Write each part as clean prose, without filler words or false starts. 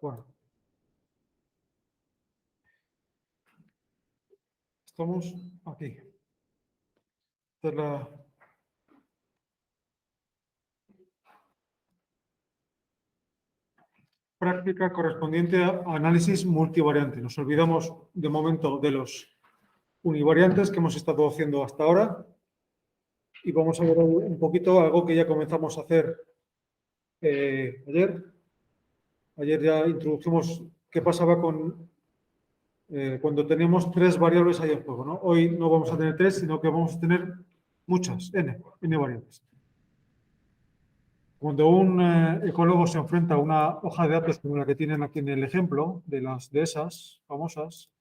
Bueno. Estamos aquí. Esta es la práctica correspondiente a análisis multivariante. Nos olvidamos de momento de los univariantes que hemos estado haciendo hasta ahora y vamos a ver un poquito algo que ya comenzamos a hacer ayer. Ayer ya introdujimos qué pasaba con cuando teníamos tres variables ahí en juego, ¿no? Hoy no vamos a tener tres, sino que vamos a tener muchas, n variables. Cuando un ecólogo se enfrenta a una hoja de datos como la que tienen aquí en el ejemplo, de esas famosas,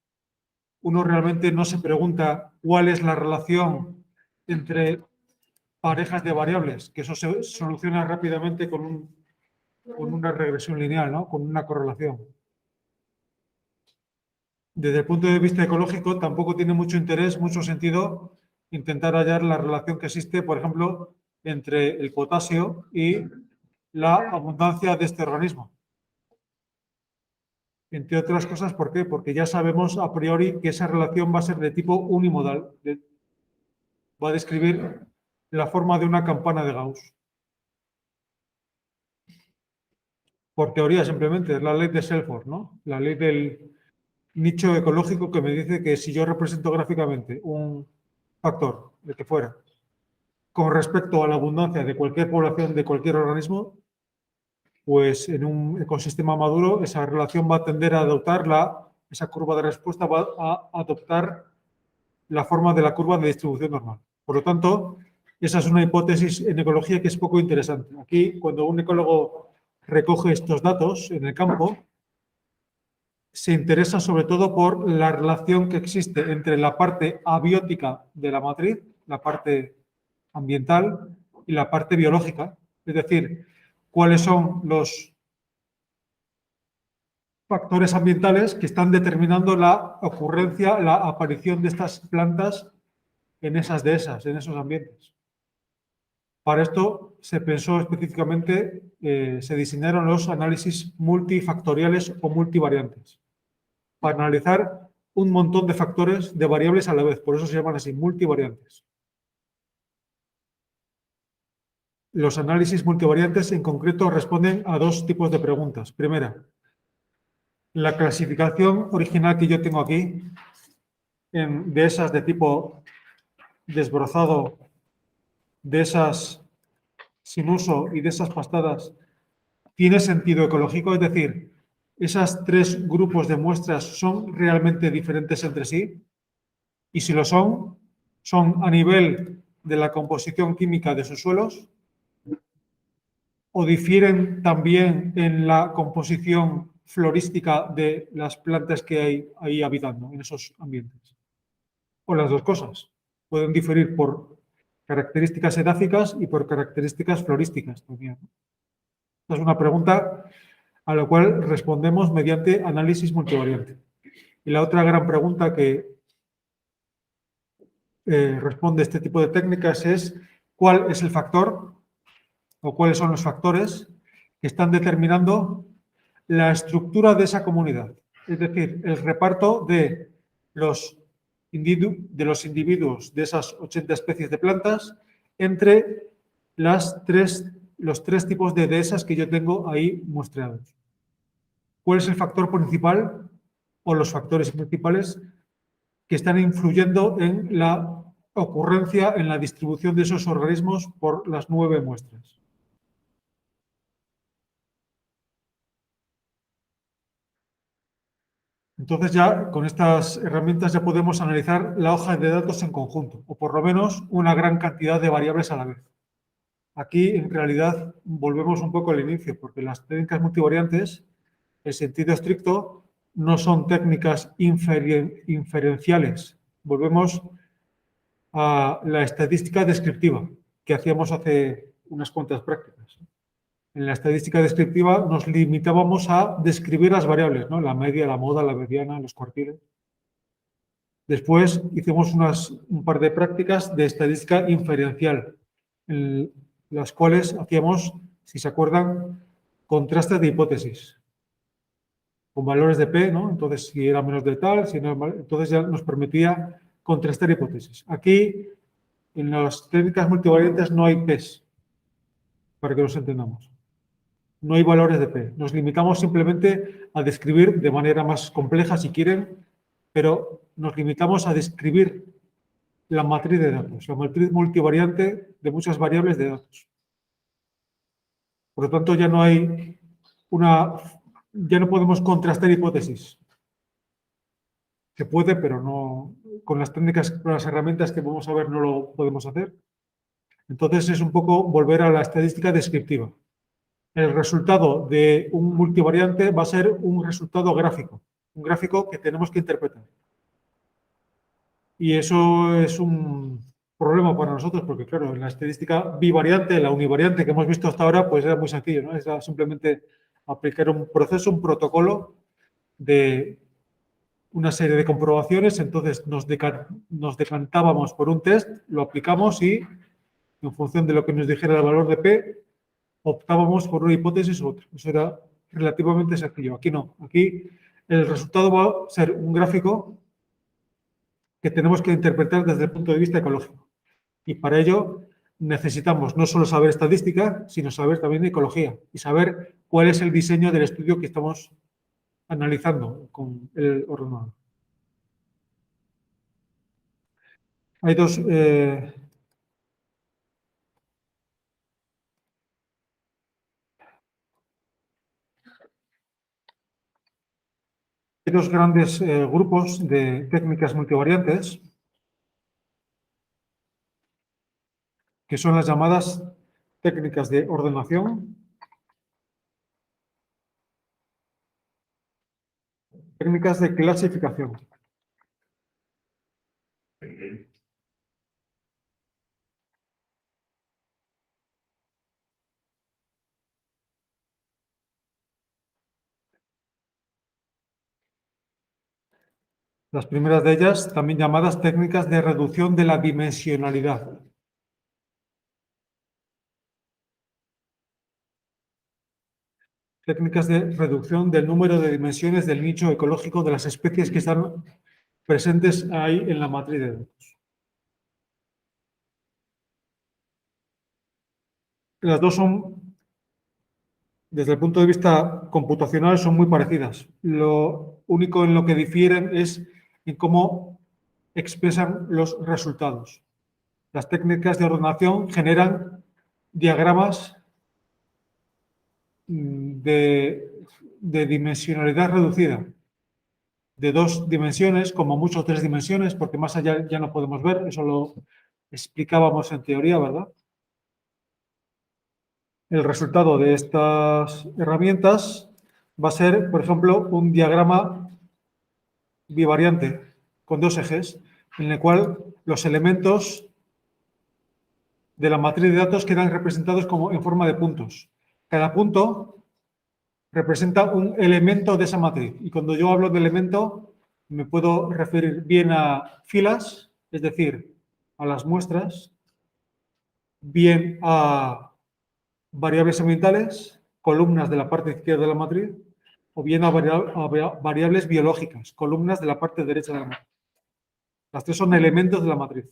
uno realmente no se pregunta cuál es la relación entre parejas de variables, que eso se soluciona rápidamente con una regresión lineal, ¿no? Con una correlación. Desde el punto de vista ecológico, tampoco tiene mucho interés, mucho sentido intentar hallar la relación que existe, por ejemplo, entre el potasio y la abundancia de este organismo. Entre otras cosas, ¿por qué? Porque ya sabemos a priori que esa relación va a ser de tipo unimodal. Va a describir la forma de una campana de Gauss. Por teoría, simplemente, es la ley de Selford, ¿no? La ley del nicho ecológico que me dice que si yo represento gráficamente un factor, el que fuera, con respecto a la abundancia de cualquier población, de cualquier organismo, pues en un ecosistema maduro esa relación va a tender a adoptar esa curva de respuesta va a adoptar la forma de la curva de distribución normal. Por lo tanto, esa es una hipótesis en ecología que es poco interesante. Aquí, cuando un ecólogo recoge estos datos en el campo, se interesa sobre todo por la relación que existe entre la parte abiótica de la matriz, la parte ambiental, y la parte biológica. Es decir, cuáles son los factores ambientales que están determinando la ocurrencia, la aparición de estas plantas en esas dehesas, en esos ambientes. Para esto se pensó específicamente, se diseñaron los análisis multifactoriales o multivariantes, para analizar un montón de factores, de variables a la vez, por eso se llaman así, multivariantes. Los análisis multivariantes en concreto responden a dos tipos de preguntas. Primera, la clasificación original que yo tengo aquí, de esas de tipo desbrozado, de esas sin uso y de esas pastadas, ¿tiene sentido ecológico? Es decir, ¿esas tres grupos de muestras son realmente diferentes entre sí? Y si lo son a nivel de la composición química de sus suelos, o difieren también en la composición florística de las plantas que hay ahí habitando en esos ambientes. O las dos cosas. Pueden diferir por características edáficas y por características florísticas también. Esta es una pregunta a la cual respondemos mediante análisis multivariante. Y la otra gran pregunta que responde este tipo de técnicas es ¿cuál es el factor o cuáles son los factores que están determinando la estructura de esa comunidad? Es decir, el reparto de los individuos de esas 80 especies de plantas entre los tres tipos de dehesas que yo tengo ahí muestreados. ¿Cuál es el factor principal o los factores principales que están influyendo en la ocurrencia, en la distribución de esos organismos por las 9 muestras? Entonces ya con estas herramientas ya podemos analizar la hoja de datos en conjunto, o por lo menos una gran cantidad de variables a la vez. Aquí en realidad volvemos un poco al inicio, porque las técnicas multivariantes, en sentido estricto, no son técnicas inferenciales. Volvemos a la estadística descriptiva que hacíamos hace unas cuantas prácticas. En la estadística descriptiva nos limitábamos a describir las variables, ¿no? La media, la moda, la mediana, los cuartiles. Después hicimos un par de prácticas de estadística inferencial, en las cuales hacíamos, si se acuerdan, contrastes de hipótesis. con valores de P, ¿no? Entonces, si era menos de tal, si no, entonces ya nos permitía contrastar hipótesis. Aquí, en las técnicas multivariantes, no hay P's, para que nos entendamos. No hay valores de P. Nos limitamos simplemente a describir de manera más compleja, si quieren, pero nos limitamos a describir la matriz de datos, la matriz multivariante de muchas variables de datos. Por lo tanto, ya no podemos contrastar hipótesis. Se puede, pero no, con las técnicas, con las herramientas que vamos a ver, no lo podemos hacer. Entonces, es un poco volver a la estadística descriptiva. El resultado de un multivariante va a ser un resultado gráfico, un gráfico que tenemos que interpretar. Y eso es un problema para nosotros, porque claro, en la estadística bivariante, la univariante que hemos visto hasta ahora, pues era muy sencillo, ¿no? Era simplemente aplicar un proceso, un protocolo de una serie de comprobaciones, entonces nos decantábamos por un test, lo aplicamos y en función de lo que nos dijera el valor de P, optábamos por una hipótesis u otra. Eso era relativamente sencillo. Aquí no. Aquí el resultado va a ser un gráfico que tenemos que interpretar desde el punto de vista ecológico. Y para ello necesitamos no solo saber estadística, sino saber también ecología y saber cuál es el diseño del estudio que estamos analizando con el ordenador. Hay dos grandes grupos de técnicas multivariantes, que son las llamadas técnicas de ordenación, técnicas de clasificación. Las primeras de ellas, también llamadas técnicas de reducción de la dimensionalidad. Técnicas de reducción del número de dimensiones del nicho ecológico de las especies que están presentes ahí en la matriz de datos. Las dos son, desde el punto de vista computacional, son muy parecidas. Lo único en lo que difieren es en cómo expresan los resultados. Las técnicas de ordenación generan diagramas de dimensionalidad reducida, de 2 dimensiones, como mucho 3 dimensiones, porque más allá ya no podemos ver, eso lo explicábamos en teoría, ¿verdad? El resultado de estas herramientas va a ser, por ejemplo, un diagrama bivariante con 2 ejes, en el cual los elementos de la matriz de datos quedan representados como en forma de puntos. Cada punto representa un elemento de esa matriz. Y cuando yo hablo de elemento, me puedo referir bien a filas, es decir, a las muestras, bien a variables ambientales, columnas de la parte izquierda de la matriz, o bien a variables biológicas, columnas de la parte derecha de la matriz. Las tres son elementos de la matriz.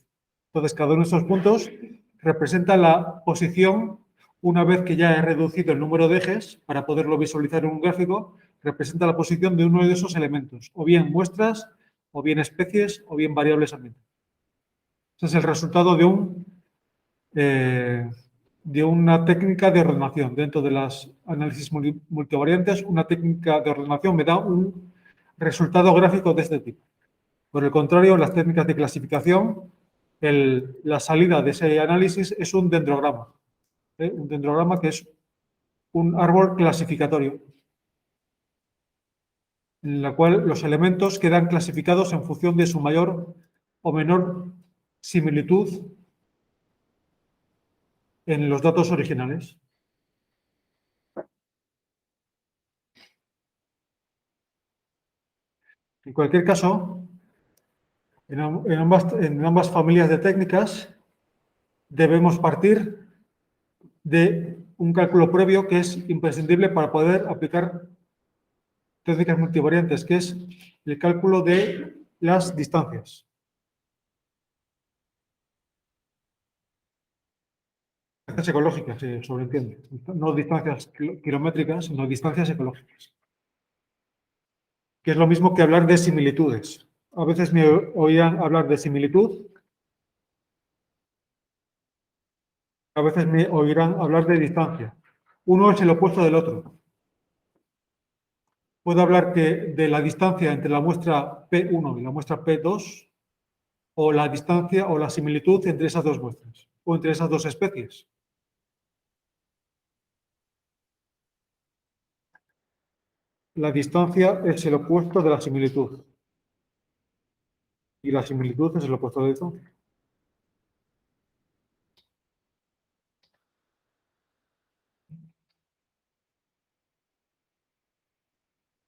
Entonces, cada uno de estos puntos representa la posición, una vez que ya he reducido el número de ejes, para poderlo visualizar en un gráfico, representa la posición de uno de esos elementos, o bien muestras, o bien especies, o bien variables ambientales. Ese es el resultado de una técnica de ordenación. Dentro de las análisis multivariantes, una técnica de ordenación me da un resultado gráfico de este tipo. Por el contrario, las técnicas de clasificación, la salida de ese análisis es un dendrograma. Un dendrograma que es un árbol clasificatorio, en la cual los elementos quedan clasificados en función de su mayor o menor similitud en los datos originales. En cualquier caso, en ambas familias de técnicas debemos partir de un cálculo previo que es imprescindible para poder aplicar técnicas multivariantes, que es el cálculo de las distancias. Distancias ecológicas, se sobreentiende. No distancias kilométricas, sino distancias ecológicas. Que es lo mismo que hablar de similitudes. A veces me oían hablar de similitud, a veces me oirán hablar de distancia. Uno es el opuesto del otro. Puedo hablar de la distancia entre la muestra P1 y la muestra P2, o la distancia o la similitud entre esas dos muestras, o entre esas dos especies. La distancia es el opuesto de la similitud. Y la similitud es el opuesto de la distancia.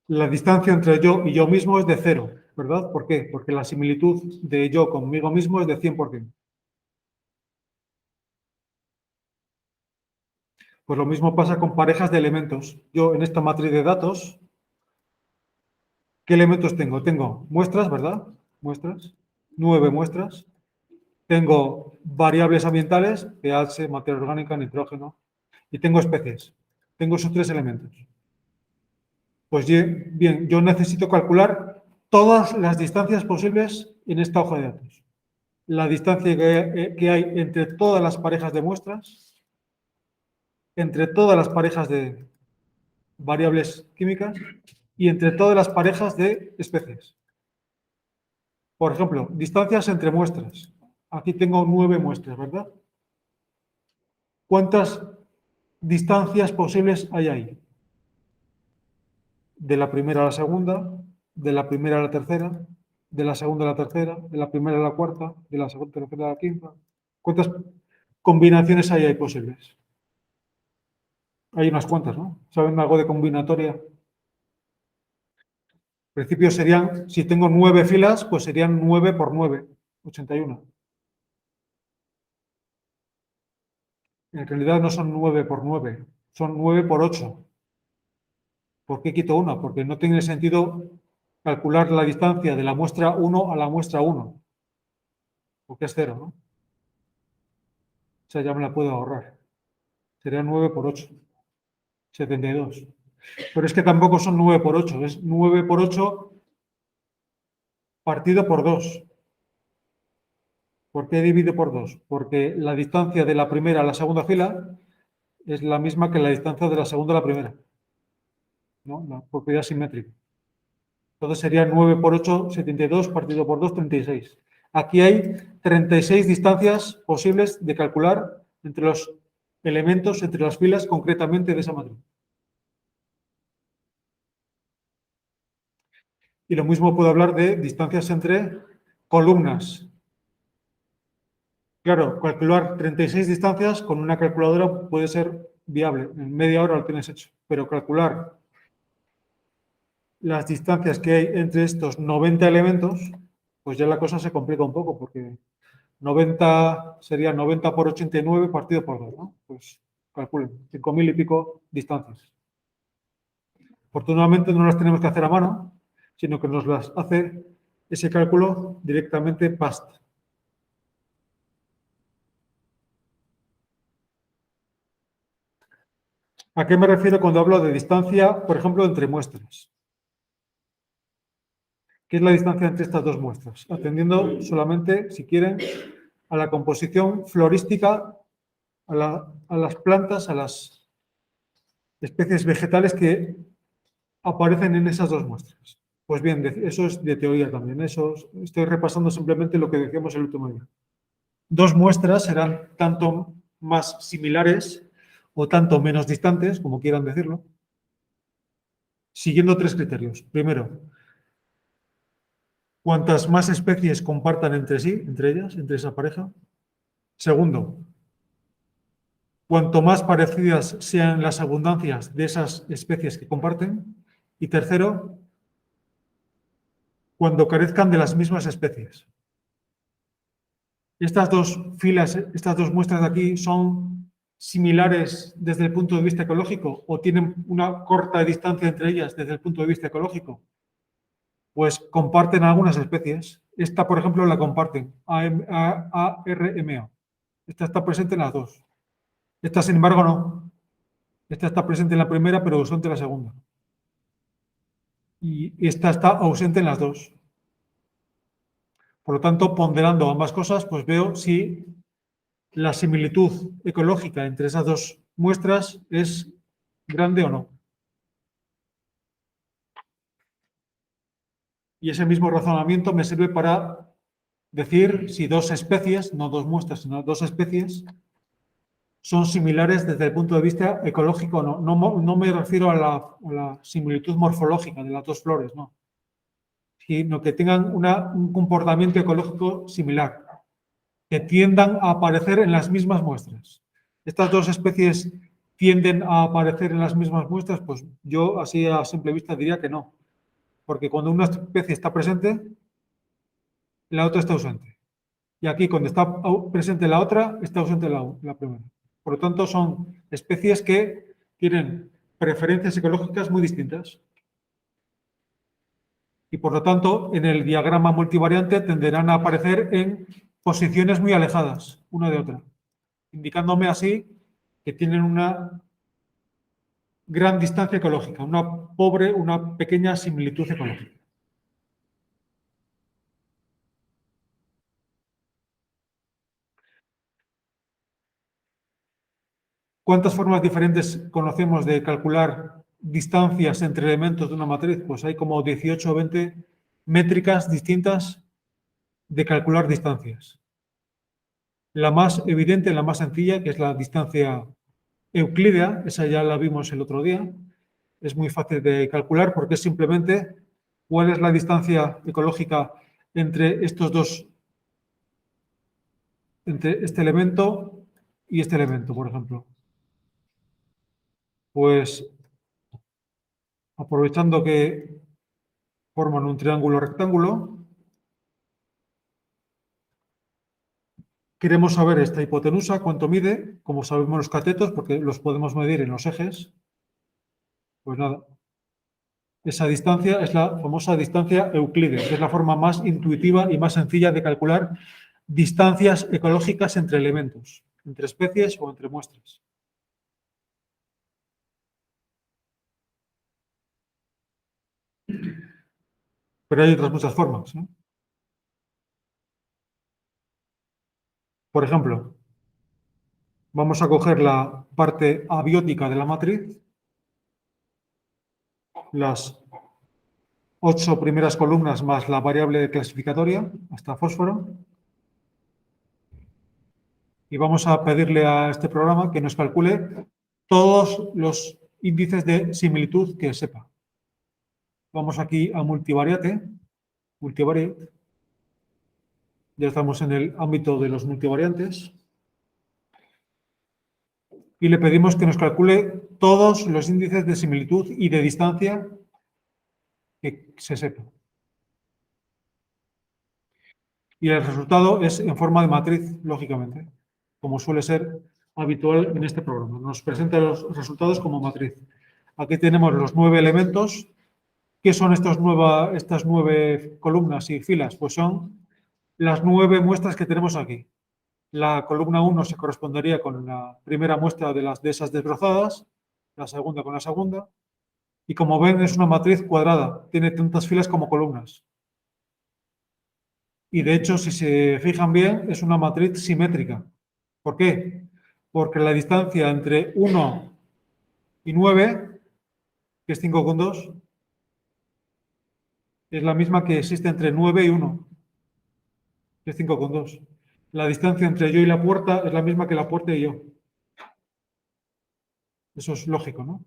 La distancia entre yo y yo mismo es de 0, ¿verdad? ¿Por qué? Porque la similitud de yo conmigo mismo es de 100%. Pues lo mismo pasa con parejas de elementos. Yo en esta matriz de datos, ¿qué elementos tengo? Tengo muestras, ¿verdad? Muestras, 9 muestras. Tengo variables ambientales, pH, materia orgánica, nitrógeno, y tengo especies. Tengo esos 3 elementos. Pues bien, yo necesito calcular todas las distancias posibles en esta hoja de datos. La distancia que hay entre todas las parejas de muestras, entre todas las parejas de variables químicas y entre todas las parejas de especies. Por ejemplo, distancias entre muestras. Aquí tengo 9 muestras, ¿verdad? ¿Cuántas distancias posibles hay ahí? De la primera a la segunda, de la primera a la tercera, de la segunda a la tercera, de la primera a la cuarta, de la segunda a la tercera a la quinta. ¿Cuántas combinaciones hay ahí posibles? Hay unas cuantas, ¿no? ¿Saben algo de combinatoria? En principio serían, si tengo 9 filas, pues serían 9 por 9, 81. En realidad no son 9 por 9, son 9 por 8. ¿Por qué quito una? Porque no tiene sentido calcular la distancia de la muestra 1 a la muestra 1, porque es 0, ¿no? O sea, ya me la puedo ahorrar. Sería 9 por 8, 72. Pero es que tampoco son 9 por 8, es 9 por 8 partido por 2. ¿Por qué divido por 2? Porque la distancia de la primera a la segunda fila es la misma que la distancia de la segunda a la primera, ¿no? La propiedad simétrica. Entonces sería 9 por 8, 72, partido por 2, 36. Aquí hay 36 distancias posibles de calcular entre los elementos, entre las filas concretamente de esa matriz. Y lo mismo puedo hablar de distancias entre columnas. Claro, calcular 36 distancias con una calculadora puede ser viable. En media hora lo tienes hecho. Pero calcular las distancias que hay entre estos 90 elementos, pues ya la cosa se complica un poco, porque 90 sería 90 por 89 partido por 2, ¿no? Pues calculen, 5.000 y pico distancias. Afortunadamente no las tenemos que hacer a mano, sino que nos las hace ese cálculo directamente PAST. ¿A qué me refiero cuando hablo de distancia, por ejemplo, entre muestras? ¿Qué es la distancia entre estas dos muestras? Atendiendo solamente, si quieren, a la composición florística, a las plantas, a las especies vegetales que aparecen en esas dos muestras. Pues bien, eso es de teoría también. Estoy repasando simplemente lo que decíamos el último día. Dos muestras serán tanto más similares o tanto menos distantes, como quieran decirlo, siguiendo 3 criterios. Primero, cuantas más especies compartan entre sí, entre ellas, entre esa pareja. Segundo, cuanto más parecidas sean las abundancias de esas especies que comparten. Y tercero, cuando carezcan de las mismas especies. Estas dos filas, estas dos muestras de aquí son similares desde el punto de vista ecológico o tienen una corta distancia entre ellas desde el punto de vista ecológico? Pues comparten algunas especies. Esta, por ejemplo, la comparten, ARMA. Esta está presente en las dos. Esta, sin embargo, no. Esta está presente en la primera, pero ausente en la segunda. Y esta está ausente en las dos. Por lo tanto, ponderando ambas cosas, pues veo si la similitud ecológica entre esas dos muestras es grande o no. Y ese mismo razonamiento me sirve para decir si dos especies, no dos muestras, sino dos especies, son similares desde el punto de vista ecológico o no. No me refiero a la similitud morfológica de las dos flores, no, sino que tengan un comportamiento ecológico similar, que tiendan a aparecer en las mismas muestras. Estas dos especies tienden a aparecer en las mismas muestras, pues yo así a simple vista diría que no, porque cuando una especie está presente, la otra está ausente. Y aquí, cuando está presente la otra, está ausente la primera. Por lo tanto, son especies que tienen preferencias ecológicas muy distintas. Y por lo tanto, en el diagrama multivariante tenderán a aparecer en posiciones muy alejadas una de otra, indicándome así que tienen una gran distancia ecológica, una pequeña similitud ecológica. ¿Cuántas formas diferentes conocemos de calcular distancias entre elementos de una matriz? Pues hay como 18 o 20 métricas distintas de calcular distancias. La más evidente, la más sencilla, que es la distancia euclídea, esa ya la vimos el otro día, es muy fácil de calcular porque es simplemente cuál es la distancia ecológica entre estos dos, entre este elemento y este elemento, por ejemplo. Pues aprovechando que forman un triángulo rectángulo, queremos saber esta hipotenusa, cuánto mide, como sabemos los catetos, porque los podemos medir en los ejes. Pues nada, esa distancia es la famosa distancia euclídea, que es la forma más intuitiva y más sencilla de calcular distancias ecológicas entre elementos, entre especies o entre muestras. Pero hay otras muchas formas, ¿no? Por ejemplo, vamos a coger la parte abiótica de la matriz, las 8 primeras columnas más la variable clasificatoria, hasta fósforo, y vamos a pedirle a este programa que nos calcule todos los índices de similitud que sepa. Vamos aquí a multivariate, ya estamos en el ámbito de los multivariantes, y le pedimos que nos calcule todos los índices de similitud y de distancia que se sepa. Y el resultado es en forma de matriz, lógicamente, como suele ser habitual en este programa. Nos presenta los resultados como matriz. Aquí tenemos los 9 elementos. ¿Qué son estas 9 columnas y filas? Pues son las 9 muestras que tenemos aquí. La columna 1 se correspondería con la primera muestra de esas desbrozadas, la segunda con la segunda, y como ven es una matriz cuadrada, tiene tantas filas como columnas. Y de hecho, si se fijan bien, es una matriz simétrica. ¿Por qué? Porque la distancia entre 1 y 9, que es 5,2, es la misma que existe entre 9 y 1, que es 5,2. La distancia entre yo y la puerta es la misma que la puerta y yo. Eso es lógico, ¿no?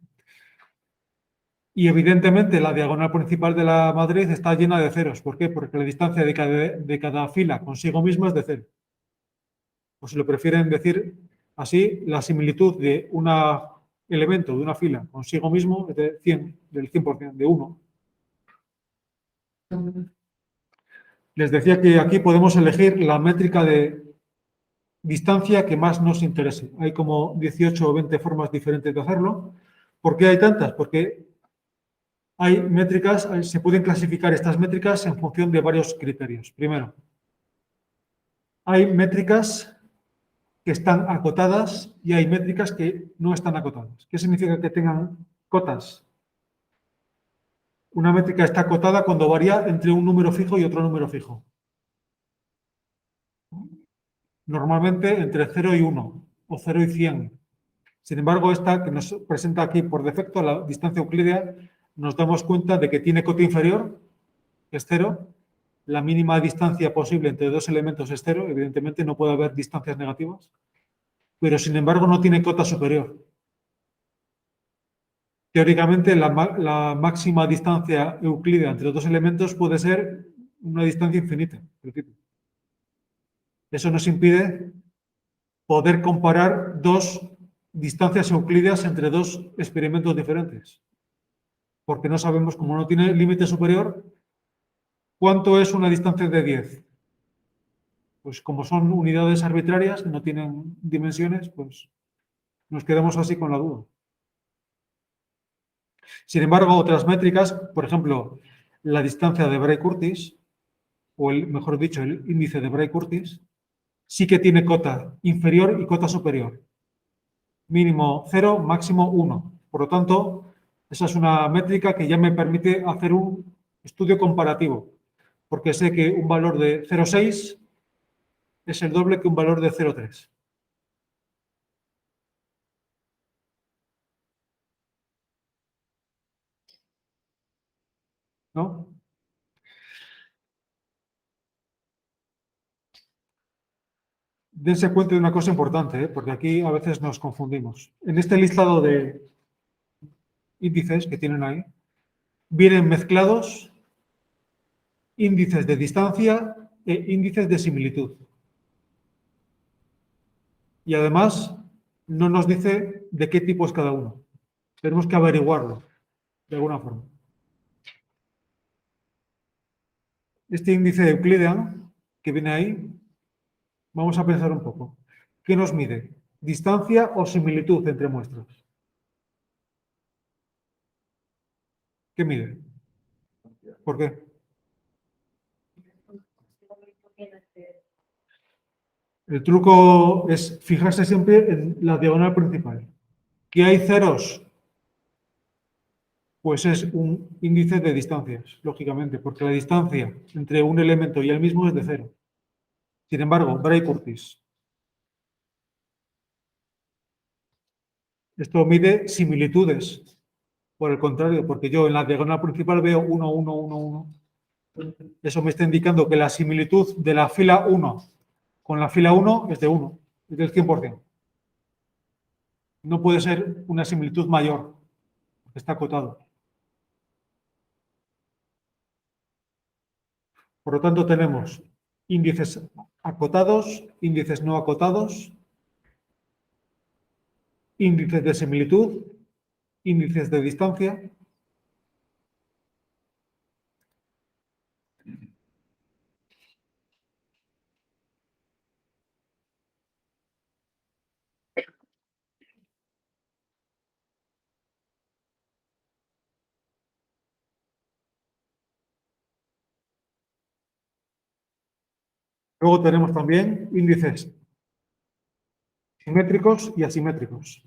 Y evidentemente la diagonal principal de la matriz está llena de ceros. ¿Por qué? Porque la distancia de cada fila consigo misma es de 0. O si lo prefieren decir así, la similitud de un elemento, de una fila consigo mismo es de 100, del 100%, de 1. Les decía que aquí podemos elegir la métrica de distancia que más nos interese. Hay como 18 o 20 formas diferentes de hacerlo. ¿Por qué hay tantas? Porque hay métricas, se pueden clasificar estas métricas en función de varios criterios. Primero, hay métricas que están acotadas y hay métricas que no están acotadas. ¿Qué significa que tengan cotas? Una métrica está acotada cuando varía entre un número fijo y otro número fijo. Normalmente entre 0 y 1 o 0 y 100. Sin embargo, esta que nos presenta aquí por defecto, la distancia euclídea, nos damos cuenta de que tiene cota inferior, que es 0. La mínima distancia posible entre dos elementos es 0. Evidentemente no puede haber distancias negativas. Pero, sin embargo, no tiene cota superior. Teóricamente, la máxima distancia euclídea entre dos elementos puede ser una distancia infinita. Eso nos impide poder comparar dos distancias euclídeas entre dos experimentos diferentes. Porque no sabemos, como no tiene límite superior, cuánto es una distancia de 10. Pues como son unidades arbitrarias, que no tienen dimensiones, pues nos quedamos así con la duda. Sin embargo, otras métricas, por ejemplo, la distancia de Bray-Curtis, o mejor dicho, el índice de Bray-Curtis, sí que tiene cota inferior y cota superior. Mínimo 0, máximo 1. Por lo tanto, esa es una métrica que ya me permite hacer un estudio comparativo, porque sé que un valor de 0,6 es el doble que un valor de 0,3. ¿No? Dense cuenta de una cosa importante, porque aquí a veces nos confundimos. En este listado de índices que tienen ahí, vienen mezclados índices de distancia e índices de similitud. Y además no nos dice de qué tipo es cada uno. Tenemos que averiguarlo de alguna forma. Este índice de Euclidean que viene ahí, vamos a pensar un poco. ¿Qué nos mide? ¿Distancia o similitud entre muestras? ¿Qué mide? ¿Por qué? El truco es fijarse siempre en la diagonal principal. ¿Que hay ceros? Pues es un índice de distancias, lógicamente, porque la distancia entre un elemento y el mismo es de 0. Sin embargo, Bray-Curtis. Esto mide similitudes. Por el contrario, porque yo en la diagonal principal veo 1, 1, 1, 1. Eso me está indicando que la similitud de la fila 1 con la fila 1 es de 1, es del 100%. No puede ser una similitud mayor, porque está acotado. Por lo tanto, tenemos índices acotados, índices no acotados, índices de similitud, índices de distancia. Luego tenemos también índices simétricos y asimétricos.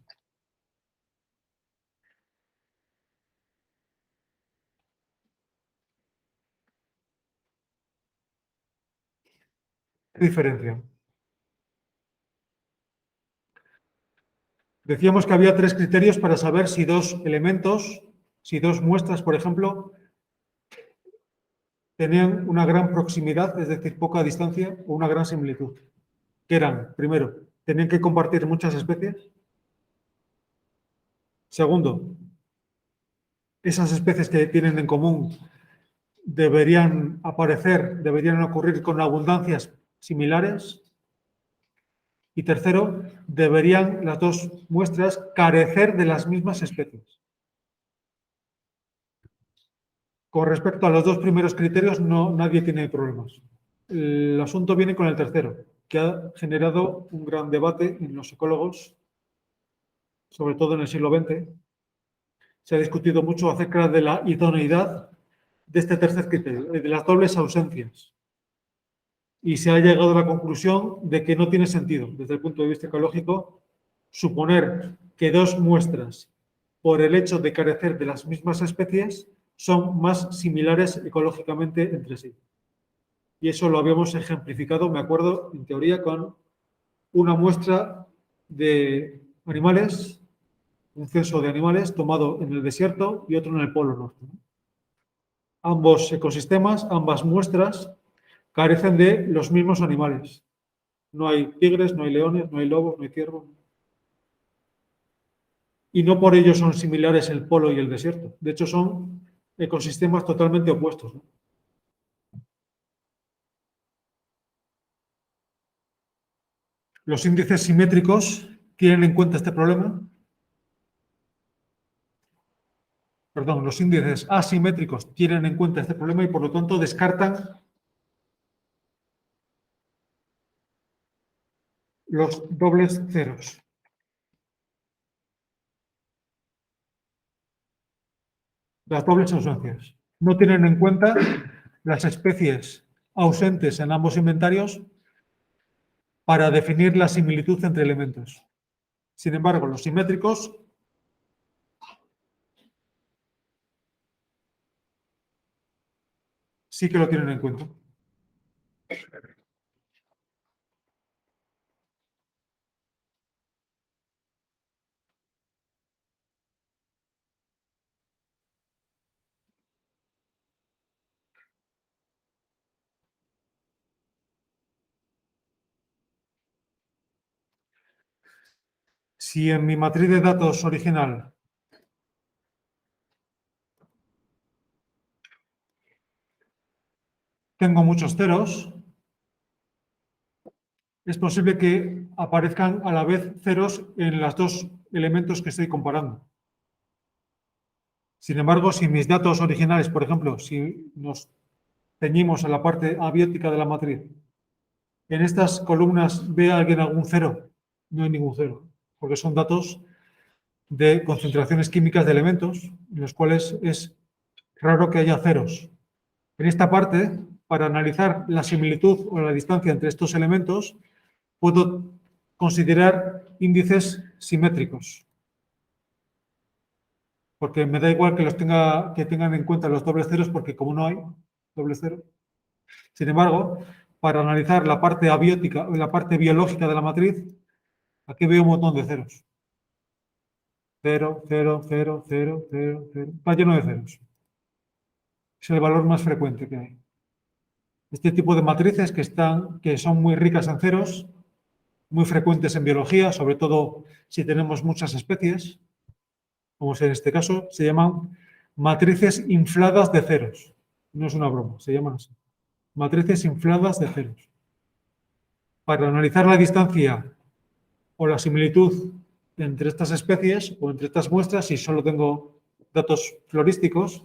¿Qué diferencia? Decíamos que había tres criterios para saber si dos elementos, si dos muestras, por ejemplo, tenían una gran proximidad, es decir, poca distancia, o una gran similitud. ¿Qué eran? Primero, tenían que compartir muchas especies. Segundo, esas especies que tienen en común deberían aparecer, deberían ocurrir con abundancias similares. Y tercero, deberían las dos muestras carecer de las mismas especies. Con respecto a los dos primeros criterios, nadie tiene problemas. El asunto viene con el tercero. que ha generado un gran debate en los ecólogos, sobre todo en el siglo XX. Se ha discutido mucho acerca de la idoneidad de este tercer criterio, de las dobles ausencias. Y se ha llegado a la conclusión de que no tiene sentido, desde el punto de vista ecológico, suponer que dos muestras, por el hecho de carecer de las mismas especies, son más similares ecológicamente entre sí. Y eso lo habíamos ejemplificado, me acuerdo, en teoría, con una muestra de animales, un censo de animales tomado en el desierto y otro en el Polo Norte. Ambos ecosistemas, ambas muestras, carecen de los mismos animales. No hay tigres, no hay leones, no hay lobos, no hay ciervos. Y no por ello son similares el polo y el desierto. De hecho, son ecosistemas totalmente opuestos, ¿no? Los índices simétricos tienen en cuenta este problema. Perdón, los índices asimétricos tienen en cuenta este problema y por lo tanto descartan los dobles ceros. Las dobles ausencias. No tienen en cuenta las especies ausentes en ambos inventarios para definir la similitud entre elementos. Sin embargo, los simétricos sí que lo tienen en cuenta. Si en mi matriz de datos original tengo muchos ceros, es posible que aparezcan a la vez ceros en los dos elementos que estoy comparando. Sin embargo, si mis datos originales, por ejemplo, si nos ceñimos a la parte abiótica de la matriz, en estas columnas ve alguien algún cero, no hay ningún cero, porque son datos de concentraciones químicas de elementos, en los cuales es raro que haya ceros. En esta parte, para analizar la similitud o la distancia entre estos elementos, puedo considerar índices simétricos, porque me da igual que que tengan en cuenta los dobles ceros, porque como no hay doble cero. Sin embargo, para analizar la parte abiótica o la parte biológica de la matriz, aquí veo un montón de ceros. Cero, cero, cero, cero, cero, cero. Está lleno de ceros. Es el valor más frecuente que hay. Este tipo de matrices que son muy ricas en ceros, muy frecuentes en biología, sobre todo si tenemos muchas especies, como es en este caso, se llaman matrices infladas de ceros. No es una broma, se llaman así. Matrices infladas de ceros. Para analizar la distancia o la similitud entre estas especies o entre estas muestras, si solo tengo datos florísticos,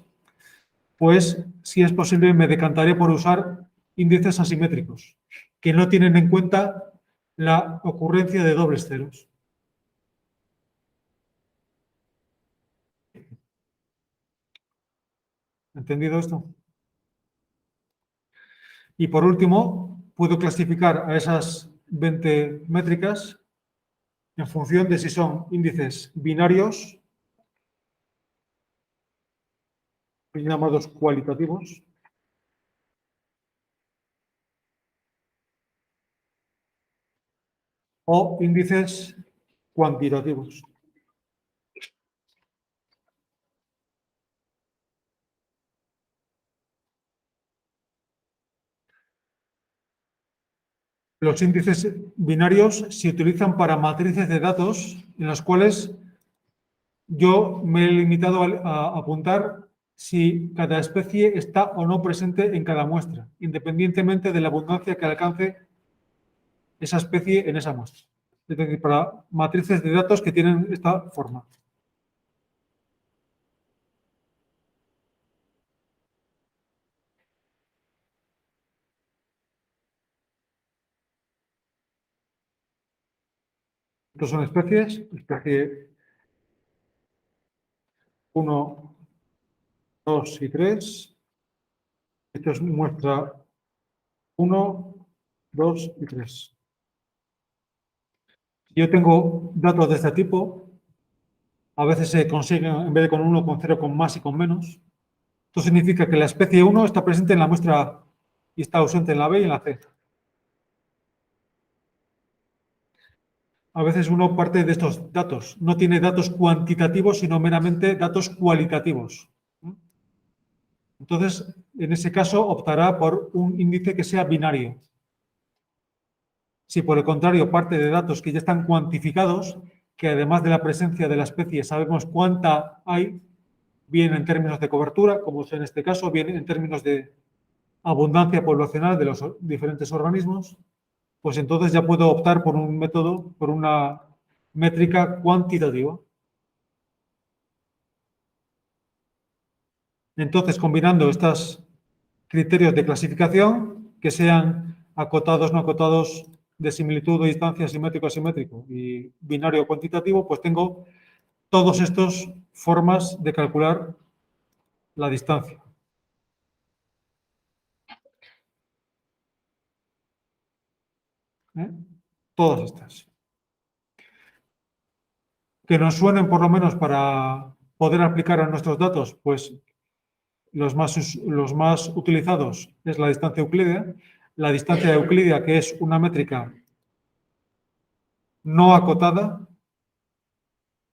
pues si es posible me decantaré por usar índices asimétricos, que no tienen en cuenta la ocurrencia de dobles ceros. ¿Entendido esto? Y por último, puedo clasificar a esas 20 métricas en función de si son índices binarios, llamados cualitativos, o índices cuantitativos. Los índices binarios se utilizan para matrices de datos en las cuales yo me he limitado a apuntar si cada especie está o no presente en cada muestra, independientemente de la abundancia que alcance esa especie en esa muestra. Es decir, para matrices de datos que tienen esta forma. Estos son especies, especie 1, 2 y 3. Esto es muestra 1, 2 y 3. Si yo tengo datos de este tipo, a veces se consiguen, en vez de con 1, con 0, con más y con menos. Esto significa que la especie 1 está presente en la muestra A y está ausente en la B y en la C. A veces uno parte de estos datos. No tiene datos cuantitativos, sino meramente datos cualitativos. Entonces, en ese caso, optará por un índice que sea binario. Si por el contrario parte de datos que ya están cuantificados, que además de la presencia de la especie sabemos cuánta hay, bien en términos de cobertura, como es en este caso, bien en términos de abundancia poblacional de los diferentes organismos, pues entonces ya puedo optar por un método, por una métrica cuantitativa. Entonces, combinando estos criterios de clasificación, que sean acotados, no acotados, de similitud o distancia, simétrico, asimétrico y binario cuantitativo, pues tengo todas estas formas de calcular la distancia. Todas estas. Que nos suenen por lo menos para poder aplicar a nuestros datos, pues los más utilizados es la distancia euclídea. La distancia euclídea, que es una métrica no acotada,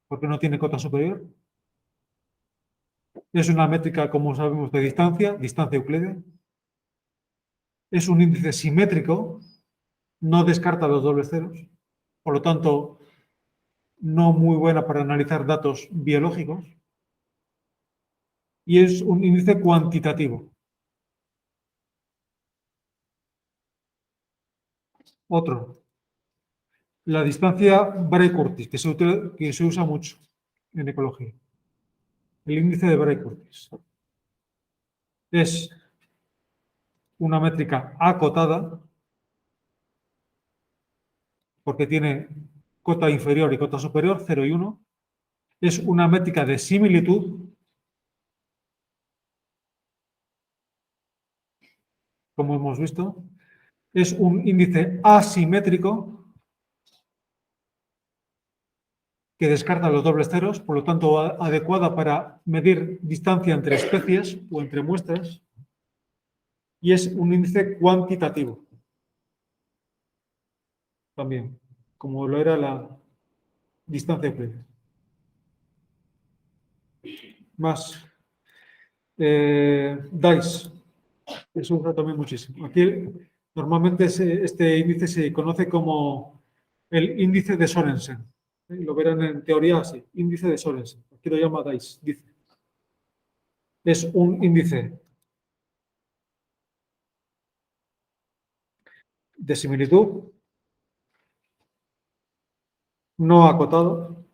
porque no tiene cota superior. Es una métrica, como sabemos, de distancia euclídea. Es un índice simétrico, no descarta los dobles ceros. Por lo tanto, no muy buena para analizar datos biológicos. Y es un índice cuantitativo. Otro, la distancia Bray-Curtis, que se usa mucho en ecología. El índice de Bray-Curtis. Es una métrica acotada, porque tiene cota inferior y cota superior, 0 y 1. Es una métrica de similitud, como hemos visto. Es un índice asimétrico, que descarta los dobles ceros, por lo tanto, adecuada para medir distancia entre especies o entre muestras. Y es un índice cuantitativo, también, como lo era la distancia euclídea. Más. DICE. Se usa también muchísimo. Aquí, normalmente, este índice se conoce como el índice de Sorensen. Lo verán en teoría así, índice de Sorensen. Aquí lo llama DICE. Dice. Es un índice de similitud no acotado,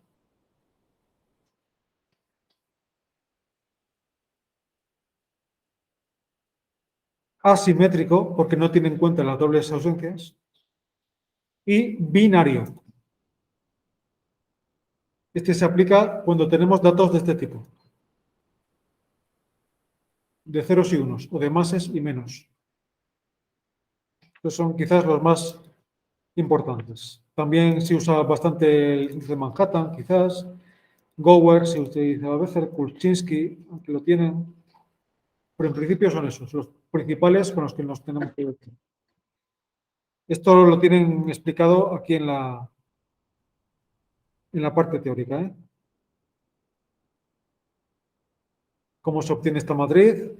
asimétrico, porque no tiene en cuenta las dobles ausencias, y binario. Este se aplica cuando tenemos datos de este tipo, de ceros y unos, o de máses y menos. Estos son quizás los más importantes. También se usa bastante el índice de Manhattan, quizás. Gower se utiliza a veces, Kulczynski, aunque lo tienen. Pero en principio son esos, los principales con los que nos tenemos que ver. Esto lo tienen explicado aquí en la parte teórica. Cómo se obtiene esta matriz,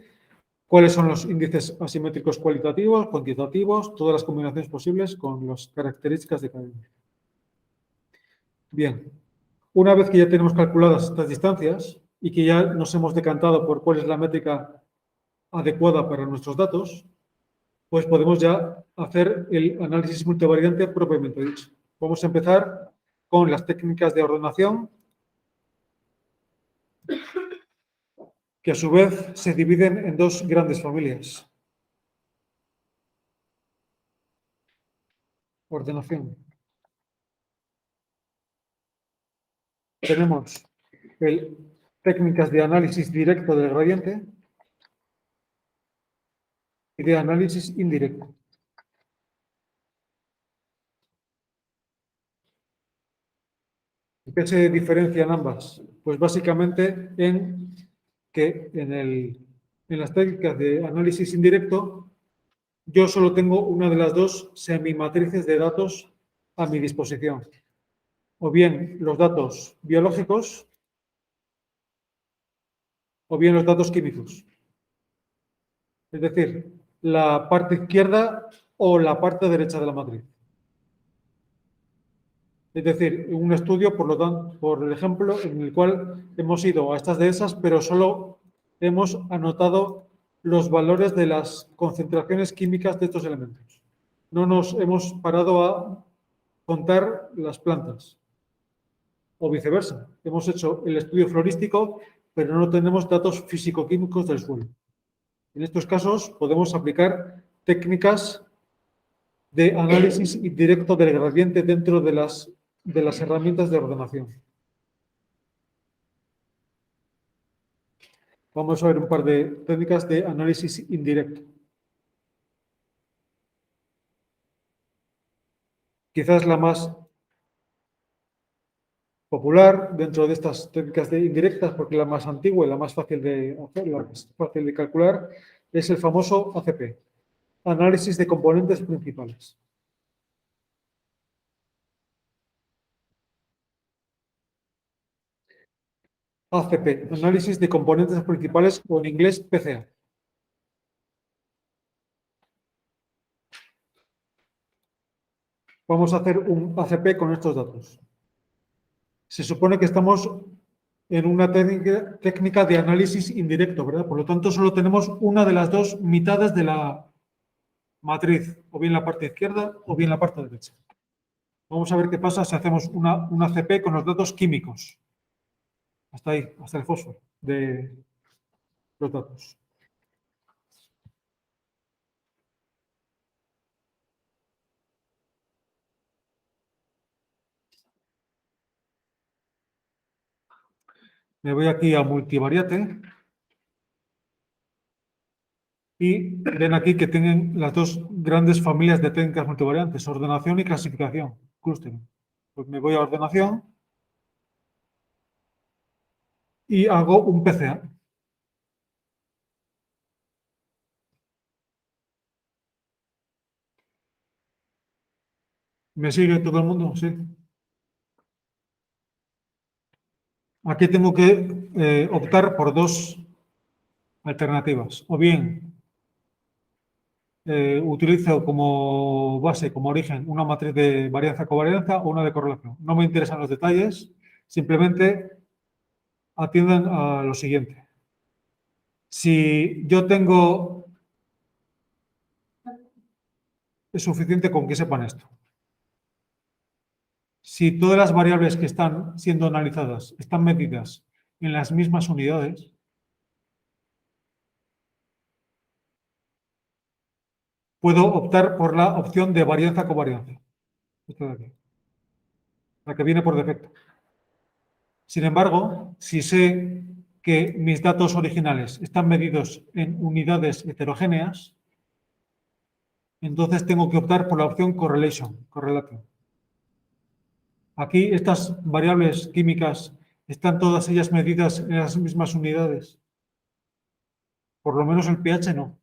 cuáles son los índices asimétricos cualitativos, cuantitativos, todas las combinaciones posibles con las características de cada índice. Bien, una vez que ya tenemos calculadas estas distancias y que ya nos hemos decantado por cuál es la métrica adecuada para nuestros datos, pues podemos ya hacer el análisis multivariante propiamente dicho. Vamos a empezar con las técnicas de ordenación, que a su vez se dividen en dos grandes familias. Ordenación. tenemos técnicas de análisis directo del gradiente y de análisis indirecto. ¿En qué se diferencian ambas? Pues básicamente en que en las técnicas de análisis indirecto yo solo tengo una de las dos semimatrices de datos a mi disposición. O bien los datos biológicos o bien los datos químicos. Es decir, la parte izquierda o la parte derecha de la matriz. Es decir, un estudio, por lo tanto, por ejemplo, en el cual hemos ido a estas dehesas, pero solo hemos anotado los valores de las concentraciones químicas de estos elementos. No nos hemos parado a contar las plantas. O viceversa. Hemos hecho el estudio florístico, pero no tenemos datos físico-químicos del suelo. En estos casos podemos aplicar técnicas de análisis indirecto del gradiente dentro de las herramientas de ordenación. Vamos a ver un par de técnicas de análisis indirecto. Quizás la más popular dentro de estas técnicas indirectas, porque la más antigua y la más fácil de hacer, la más fácil de calcular, es el famoso ACP, análisis de componentes principales. ACP, análisis de componentes principales o en inglés PCA. Vamos a hacer un ACP con estos datos. Se supone que estamos en una técnica de análisis indirecto, ¿verdad? Por lo tanto, solo tenemos una de las dos mitades de la matriz, o bien la parte izquierda o bien la parte derecha. Vamos a ver qué pasa si hacemos una ACP con los datos químicos. Hasta ahí, hasta el fósforo de los datos. Me voy aquí a multivariate. Y ven aquí que tienen las dos grandes familias de técnicas multivariantes, ordenación y clasificación, clustering. Pues me voy a ordenación y hago un PCA. ¿Me sigue todo el mundo? Sí. Aquí tengo que optar por dos alternativas. O bien utilizo como base, como origen, una matriz de varianza-covarianza o una de correlación. No me interesan los detalles, simplemente atiendan a lo siguiente. Si yo tengo... Es suficiente con que sepan esto. Si todas las variables que están siendo analizadas están medidas en las mismas unidades, puedo optar por la opción de varianza-covarianza. Esta de aquí, la que viene por defecto. Sin embargo, si sé que mis datos originales están medidos en unidades heterogéneas, entonces tengo que optar por la opción correlation. Aquí estas variables químicas están todas ellas medidas en las mismas unidades. Por lo menos el pH no.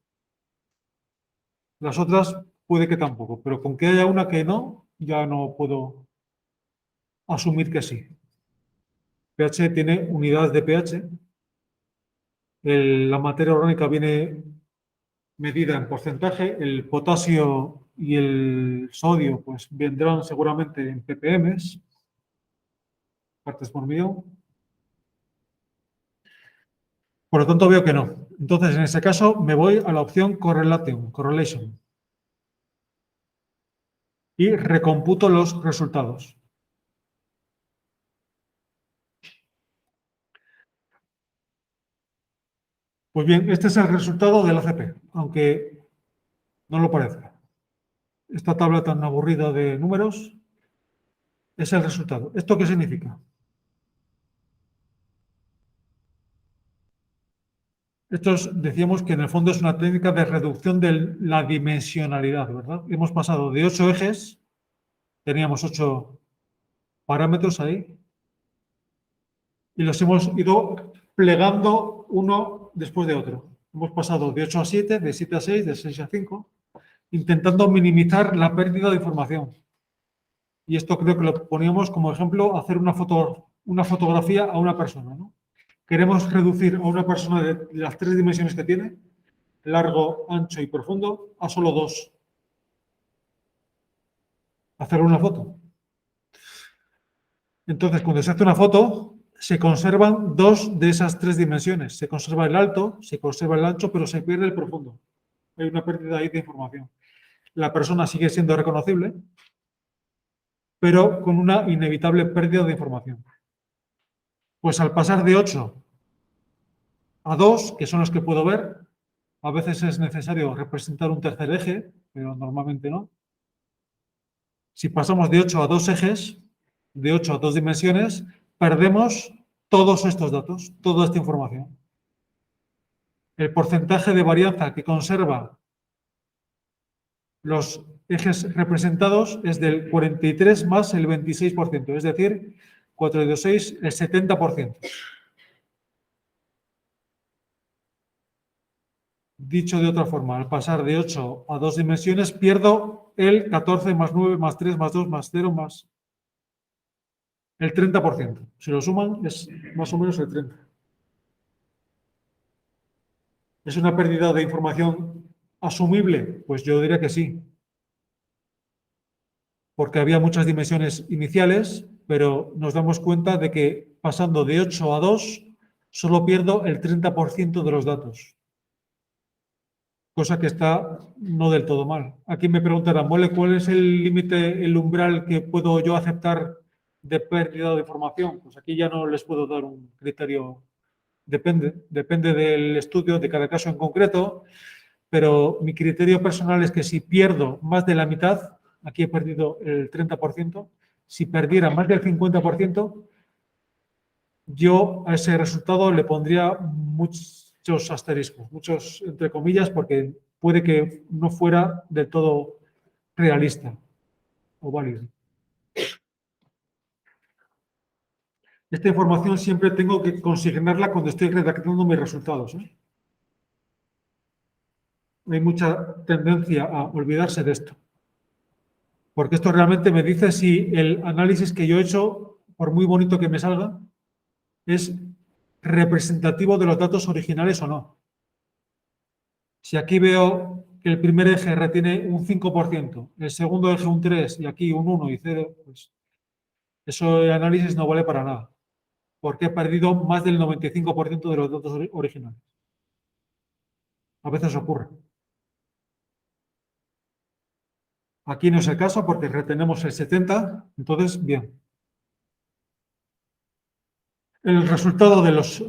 Las otras puede que tampoco, pero con que haya una que no, ya no puedo asumir que sí. pH tiene unidades de pH. La materia orgánica viene medida en porcentaje. El potasio y el sodio pues vendrán seguramente en ppm, partes por millón. Por lo tanto, veo que no. Entonces, en ese caso, me voy a la opción correlation. Y recomputo los resultados. Pues bien, este es el resultado del ACP, aunque no lo parezca. Esta tabla tan aburrida de números es el resultado. ¿Esto qué significa? decíamos que en el fondo es una técnica de reducción de la dimensionalidad, ¿verdad? Hemos pasado de 8 ejes, teníamos 8 parámetros ahí, y los hemos ido plegando uno después de otro. Hemos pasado de 8 a 7, de 7 a 6, de 6 a 5, intentando minimizar la pérdida de información. Y esto creo que lo poníamos como ejemplo, hacer una fotografía a una persona, ¿no? Queremos reducir a una persona de las 3 dimensiones que tiene, largo, ancho y profundo, a solo 2. Hacer una foto. Entonces, cuando se hace una foto, se conservan 2 de esas 3 dimensiones. Se conserva el alto, se conserva el ancho, pero se pierde el profundo. Hay una pérdida ahí de información. La persona sigue siendo reconocible, pero con una inevitable pérdida de información. Pues al pasar de 8 a 2, que son los que puedo ver, a veces es necesario representar un tercer eje, pero normalmente no. Si pasamos de 8 a 2 ejes, de 8 a 2 dimensiones, perdemos todos estos datos, toda esta información. El porcentaje de varianza que conserva los ejes representados es del 43 más el 26%, es decir, 4 y 2, 6, el 70%. Dicho de otra forma, al pasar de 8 a 2 dimensiones, pierdo el 14 más 9 más 3 más 2 más 0 más el 30%. Si lo suman, es más o menos el 30%. ¿Es una pérdida de información asumible? Pues yo diría que sí. Porque había muchas dimensiones iniciales, pero nos damos cuenta de que pasando de 8 a 2, solo pierdo el 30% de los datos. Cosa que está no del todo mal. Aquí me preguntarán, ¿vale? ¿Cuál es el límite, el umbral que puedo yo aceptar de pérdida de información? Pues aquí ya no les puedo dar un criterio. Depende del estudio, de cada caso en concreto, pero mi criterio personal es que si pierdo más de la mitad, aquí he perdido el 30%, si perdiera más del 50%, yo a ese resultado le pondría muchos asteriscos, muchos entre comillas, porque puede que no fuera del todo realista o válido. Esta información siempre tengo que consignarla cuando estoy redactando mis resultados, ¿eh? Hay mucha tendencia a olvidarse de esto. Porque esto realmente me dice si el análisis que yo he hecho, por muy bonito que me salga, es representativo de los datos originales o no. Si aquí veo que el primer eje retiene un 5%, el segundo eje un 3% y aquí un 1 y 0, pues ese análisis no vale para nada. Porque he perdido más del 95% de los datos originales. A veces ocurre. Aquí no es el caso porque retenemos el 70%, entonces, bien. El resultado de los...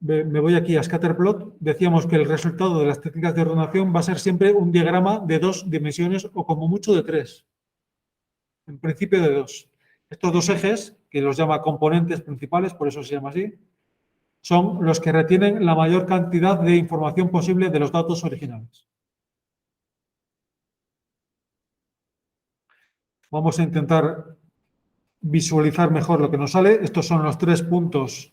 me voy aquí a Scatterplot. Decíamos que el resultado de las técnicas de ordenación va a ser siempre un diagrama de 2 dimensiones o como mucho de 3. En principio de 2. Estos 2 ejes, que los llama componentes principales, por eso se llama así, son los que retienen la mayor cantidad de información posible de los datos originales. Vamos a intentar visualizar mejor lo que nos sale. Estos son los 3 puntos.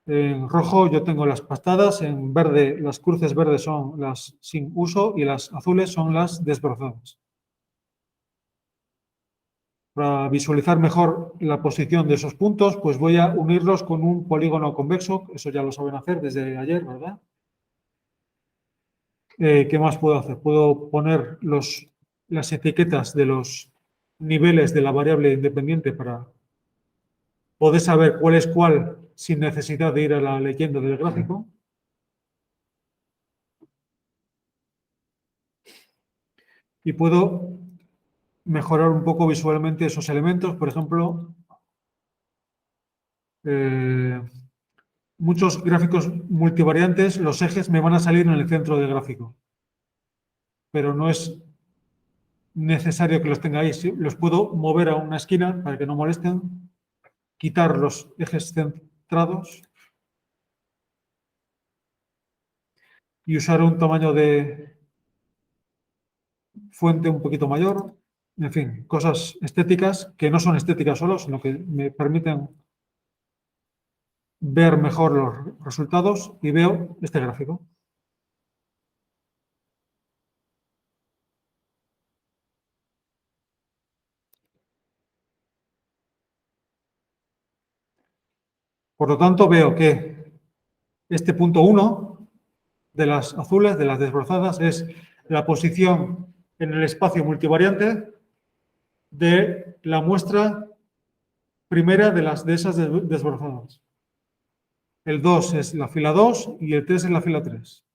En rojo yo tengo las pastadas, en verde las cruces verdes son las sin uso y las azules son las desbrozadas. Para visualizar mejor la posición de esos puntos, pues voy a unirlos con un polígono convexo, eso ya lo saben hacer desde ayer, ¿verdad? ¿Qué más puedo hacer? Puedo poner las etiquetas de los niveles de la variable independiente para poder saber cuál es cuál sin necesidad de ir a la leyenda del gráfico. Y puedo mejorar un poco visualmente esos elementos. Por ejemplo, muchos gráficos multivariantes, los ejes me van a salir en el centro del gráfico. Pero no es necesario que los tenga ahí. Los puedo mover a una esquina para que no molesten, quitar los ejes centrados y usar un tamaño de fuente un poquito mayor. En fin, cosas estéticas que no son estéticas solo, sino que me permiten ver mejor los resultados y veo este gráfico. Por lo tanto, veo que este punto 1 de las azules, de las desbrozadas, es la posición en el espacio multivariante de la muestra primera de esas desbrozadas. El 2 es la fila 2 y el 3 es la fila 3.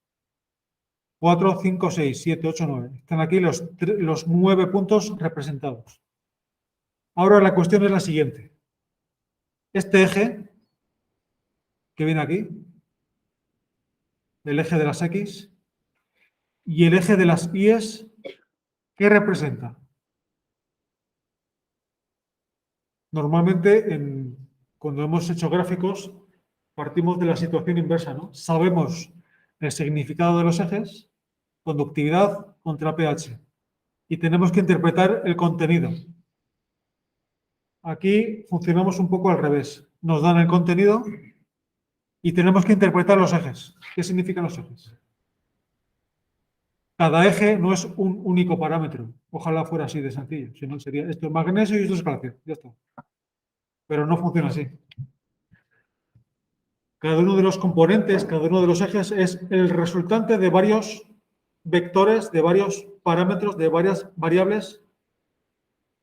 4, 5, 6, 7, 8, 9. Están aquí los 9 puntos representados. Ahora la cuestión es la siguiente. Este eje que viene aquí, el eje de las X, y el eje de las Y's, ¿qué representa? Normalmente, cuando hemos hecho gráficos, partimos de la situación inversa, ¿no? Sabemos el significado de los ejes, conductividad contra pH, y tenemos que interpretar el contenido. Aquí funcionamos un poco al revés. Nos dan el contenido y tenemos que interpretar los ejes. ¿Qué significan los ejes? Cada eje no es un único parámetro. Ojalá fuera así de sencillo. Si no, sería esto es magnesio y esto es calcio. Ya está. Pero no funciona así. Cada uno de los componentes, cada uno de los ejes es el resultante de varios vectores, de varios parámetros, de varias variables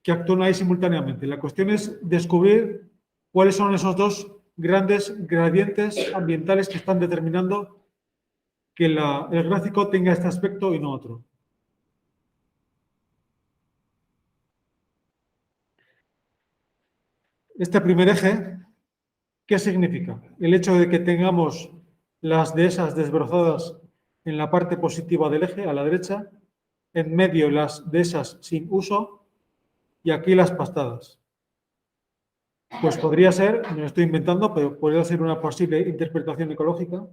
que actúan ahí simultáneamente. La cuestión es descubrir cuáles son esos dos grandes gradientes ambientales que están determinando que el gráfico tenga este aspecto y no otro. Este primer eje, ¿qué significa? El hecho de que tengamos las dehesas desbrozadas en la parte positiva del eje, a la derecha, en medio las dehesas sin uso y aquí las pastadas. Pues podría ser, me lo estoy inventando, pero podría ser una posible interpretación ecológica,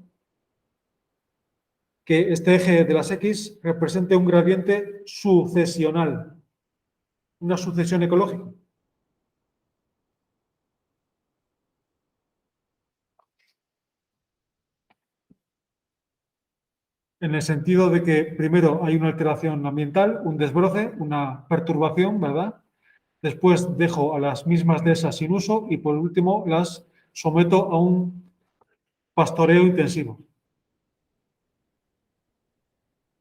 que este eje de las X represente un gradiente sucesional, una sucesión ecológica. En el sentido de que primero hay una alteración ambiental, un desbroce, una perturbación, ¿verdad? Después dejo a las mismas dehesas sin uso y por último las someto a un pastoreo intensivo.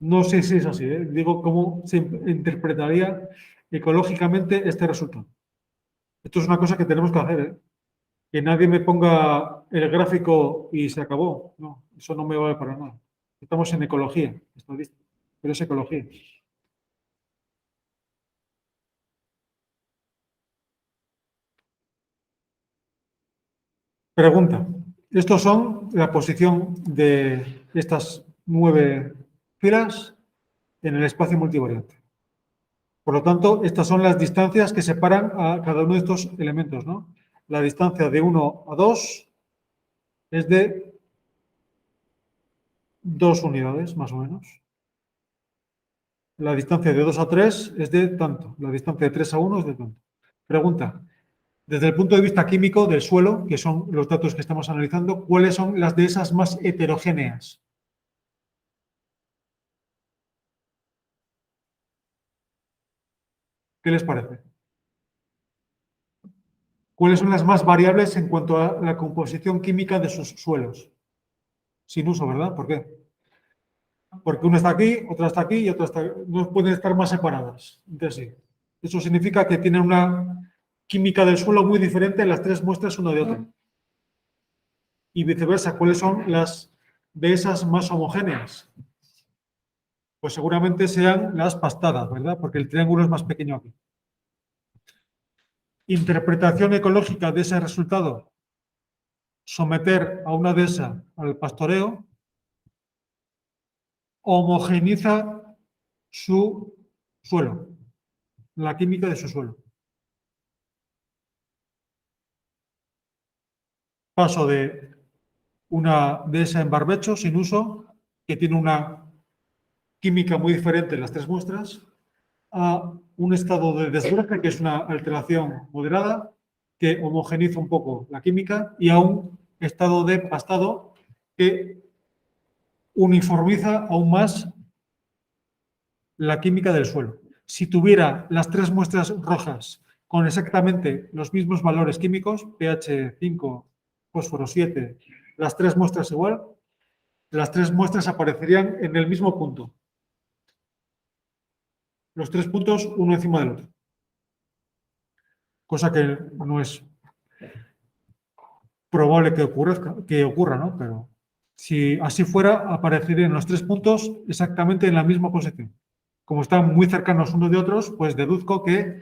No sé si es así, ¿eh? Digo cómo se interpretaría ecológicamente este resultado. Esto es una cosa que tenemos que hacer, ¿eh? Que nadie me ponga el gráfico y se acabó. No, eso no me vale para nada. Estamos en ecología, estadística, pero es ecología. Pregunta. Estos son la posición de estas 9 filas en el espacio multivariante. Por lo tanto, estas son las distancias que separan a cada uno de estos elementos, ¿no? La distancia de 1 a 2 es de 2 unidades, más o menos. La distancia de 2 a 3 es de tanto. La distancia de 3 a 1 es de tanto. Pregunta. Desde el punto de vista químico del suelo, que son los datos que estamos analizando, ¿cuáles son las de esas más heterogéneas? ¿Qué les parece? ¿Cuáles son las más variables en cuanto a la composición química de sus suelos? Sin uso, ¿verdad? ¿Por qué? Porque una está aquí, otra está aquí y otra está aquí. No pueden estar más separadas entre sí. Eso significa que tienen una química del suelo muy diferente en las tres muestras una de otra. Y viceversa, ¿cuáles son las de esas más homogéneas? Pues seguramente sean las pastadas, ¿verdad? Porque el triángulo es más pequeño aquí. Interpretación ecológica de ese resultado. Someter a una dehesa al pastoreo homogeneiza su suelo, la química de su suelo. Paso de una dehesa en barbecho sin uso que tiene una química muy diferente en las tres muestras, a un estado de desbroce, que es una alteración moderada, que homogeniza un poco la química, y a un estado de pastado que uniformiza aún más la química del suelo. Si tuviera las tres muestras rojas con exactamente los mismos valores químicos, pH 5, fósforo 7, las tres muestras igual, las tres muestras aparecerían en el mismo punto. Los tres puntos uno encima del otro. Cosa que no es probable que ocurra, ¿no? Pero si así fuera, aparecerían los tres puntos exactamente en la misma posición. Como están muy cercanos unos de otros, pues deduzco que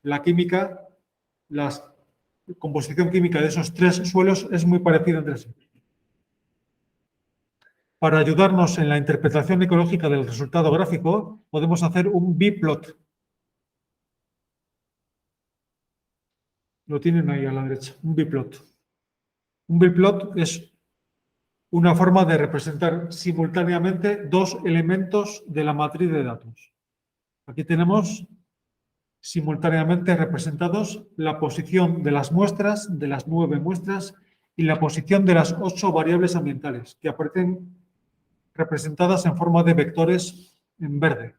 la química, la composición química de esos tres suelos es muy parecida entre sí. Para ayudarnos en la interpretación ecológica del resultado gráfico, podemos hacer un biplot. Lo tienen ahí a la derecha, un biplot. Un biplot es una forma de representar simultáneamente dos elementos de la matriz de datos. Aquí tenemos simultáneamente representados la posición de las muestras, de las 9 muestras, y la posición de las 8 variables ambientales, que aparecen representadas en forma de vectores en verde.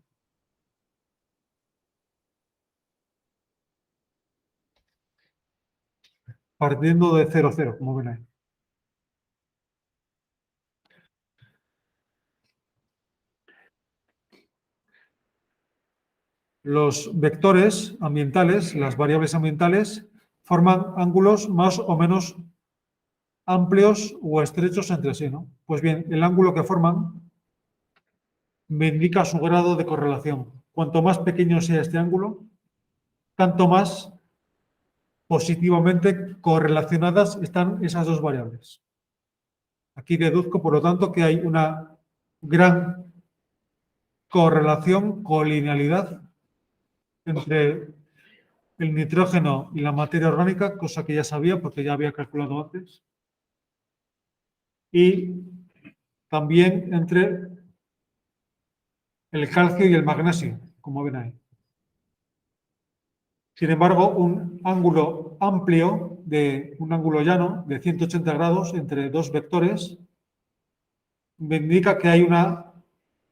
Partiendo de 0, 0, como ven ahí. Los vectores ambientales, las variables ambientales, forman ángulos más o menos amplios o estrechos entre sí, ¿no? Pues bien, el ángulo que forman me indica su grado de correlación. Cuanto más pequeño sea este ángulo, tanto más positivamente correlacionadas están esas dos variables. Aquí deduzco, por lo tanto, que hay una gran correlación, colinealidad entre el nitrógeno y la materia orgánica, cosa que ya sabía porque ya había calculado antes, y también entre el calcio y el magnesio, como ven ahí. Sin embargo, un ángulo amplio, un ángulo llano de 180 grados entre dos vectores, me indica que hay una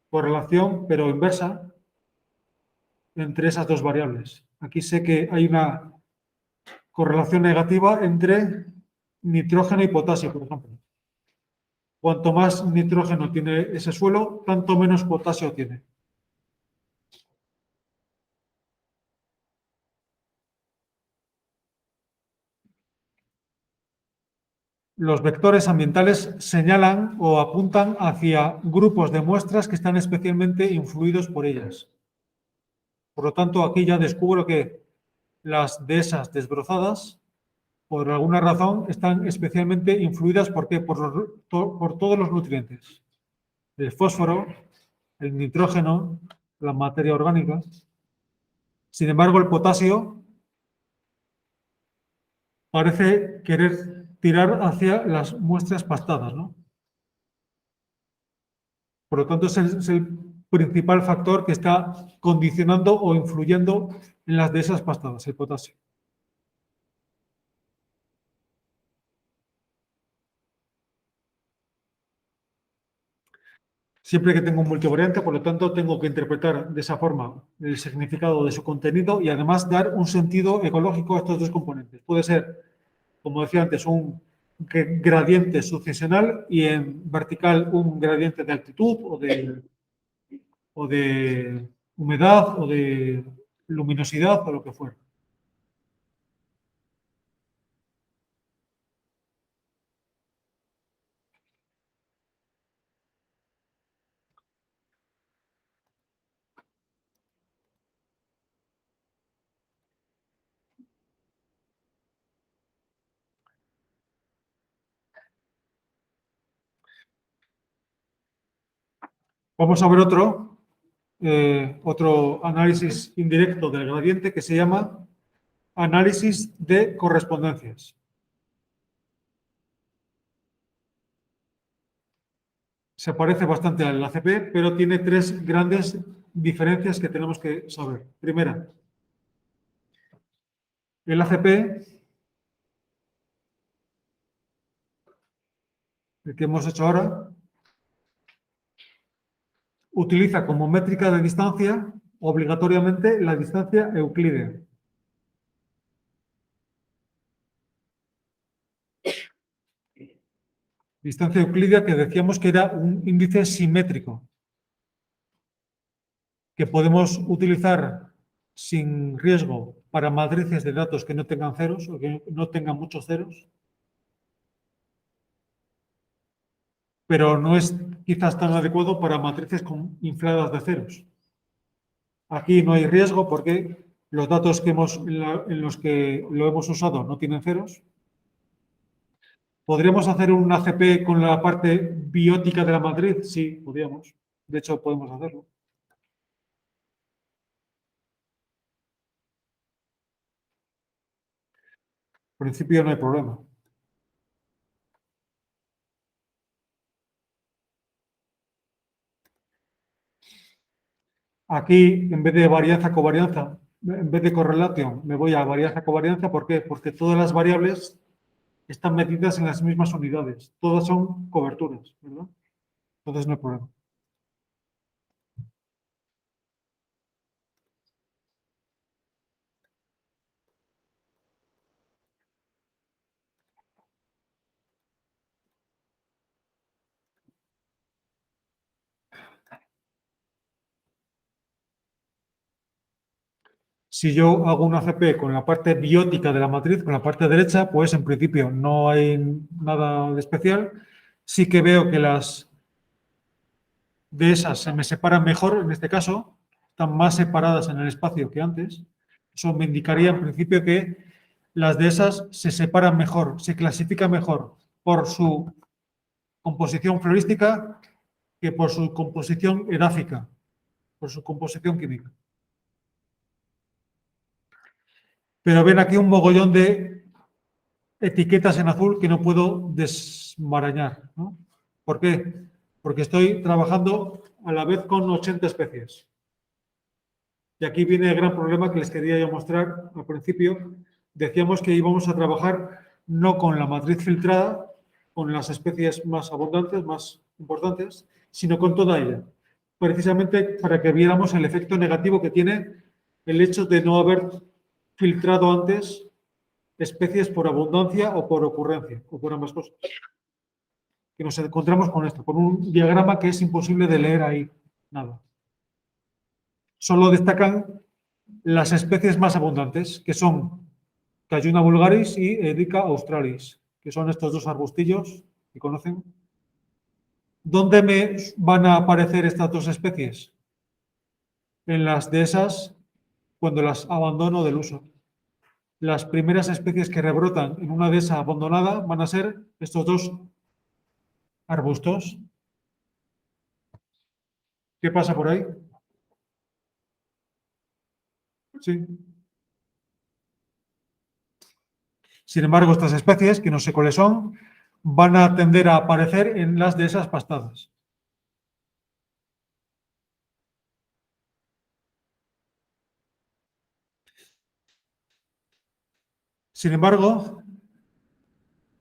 correlación, pero inversa, entre esas dos variables. Aquí sé que hay una correlación negativa entre nitrógeno y potasio, por ejemplo. Cuanto más nitrógeno tiene ese suelo, tanto menos potasio tiene. Los vectores ambientales señalan o apuntan hacia grupos de muestras que están especialmente influidos por ellas. Por lo tanto, aquí ya descubro que las dehesas desbrozadas, por alguna razón, están especialmente influidas ¿por qué? Por todos los nutrientes. El fósforo, el nitrógeno, la materia orgánica. Sin embargo, el potasio parece querer tirar hacia las muestras pastadas, ¿no? Por lo tanto, es el principal factor que está condicionando o influyendo en las dehesas pastadas, el potasio. Siempre que tengo un multivariante, por lo tanto, tengo que interpretar de esa forma el significado de su contenido y además dar un sentido ecológico a estos dos componentes. Puede ser, como decía antes, un gradiente sucesional y en vertical un gradiente de altitud o de humedad o de luminosidad o lo que fuera. Vamos a ver otro análisis indirecto del gradiente que se llama análisis de correspondencias. se parece bastante al ACP, pero tiene tres grandes diferencias que tenemos que saber. Primera, el ACP, el que hemos hecho ahora, utiliza como métrica de distancia obligatoriamente la distancia euclídea. Distancia euclídea que decíamos que era un índice simétrico, que podemos utilizar sin riesgo para matrices de datos que no tengan ceros o que no tengan muchos ceros, pero no es quizás tan adecuado para matrices infladas de ceros. Aquí no hay riesgo porque los datos en los que lo hemos usado no tienen ceros. ¿Podríamos hacer un ACP con la parte biótica de la matriz? Sí, podríamos. De hecho, podemos hacerlo. En principio no hay problema. Aquí, en vez de varianza-covarianza, en vez de correlación, me voy a varianza-covarianza. ¿Por qué? Porque todas las variables están medidas en las mismas unidades. Todas son coberturas, ¿verdad? Entonces no hay problema. Si yo hago un ACP con la parte biótica de la matriz, con la parte derecha, pues en principio no hay nada de especial. Sí que veo que las de esas se me separan mejor, en este caso, están más separadas en el espacio que antes. Eso me indicaría en principio que las de esas se separan mejor, se clasifican mejor por su composición florística que por su composición edáfica, por su composición química. Pero ven aquí un mogollón de etiquetas en azul que no puedo desmarañar, ¿no? ¿Por qué? Porque estoy trabajando a la vez con 80 especies. Y aquí viene el gran problema que les quería yo mostrar al principio. Decíamos que íbamos a trabajar no con la matriz filtrada, con las especies más abundantes, más importantes, sino con toda ella. Precisamente para que viéramos el efecto negativo que tiene el hecho de no haber filtrado antes especies por abundancia o por ocurrencia, o por ambas cosas. Que nos encontramos con esto, con un diagrama que es imposible de leer ahí, nada. Solo destacan las especies más abundantes, que son Calluna vulgaris y Edica australis, que son estos dos arbustillos que conocen. ¿Dónde me van a aparecer estas dos especies? En las dehesas, cuando las abandono del uso. Las primeras especies que rebrotan en una dehesa abandonada van a ser estos dos arbustos. ¿Qué pasa por ahí? Sí. Sin embargo, estas especies, que no sé cuáles son, van a tender a aparecer en las dehesas pastadas. Sin embargo,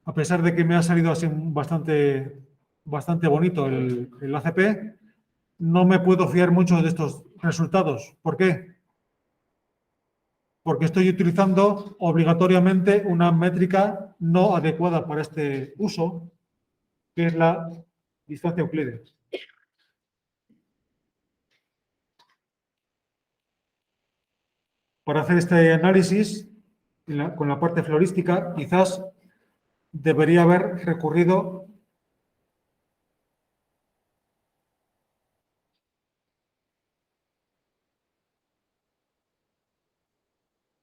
a pesar de que me ha salido así bastante bonito el ACP, no me puedo fiar mucho de estos resultados. ¿Por qué? Porque estoy utilizando obligatoriamente una métrica no adecuada para este uso, que es la distancia euclídea. Para hacer este análisis, con la parte florística, quizás debería haber recurrido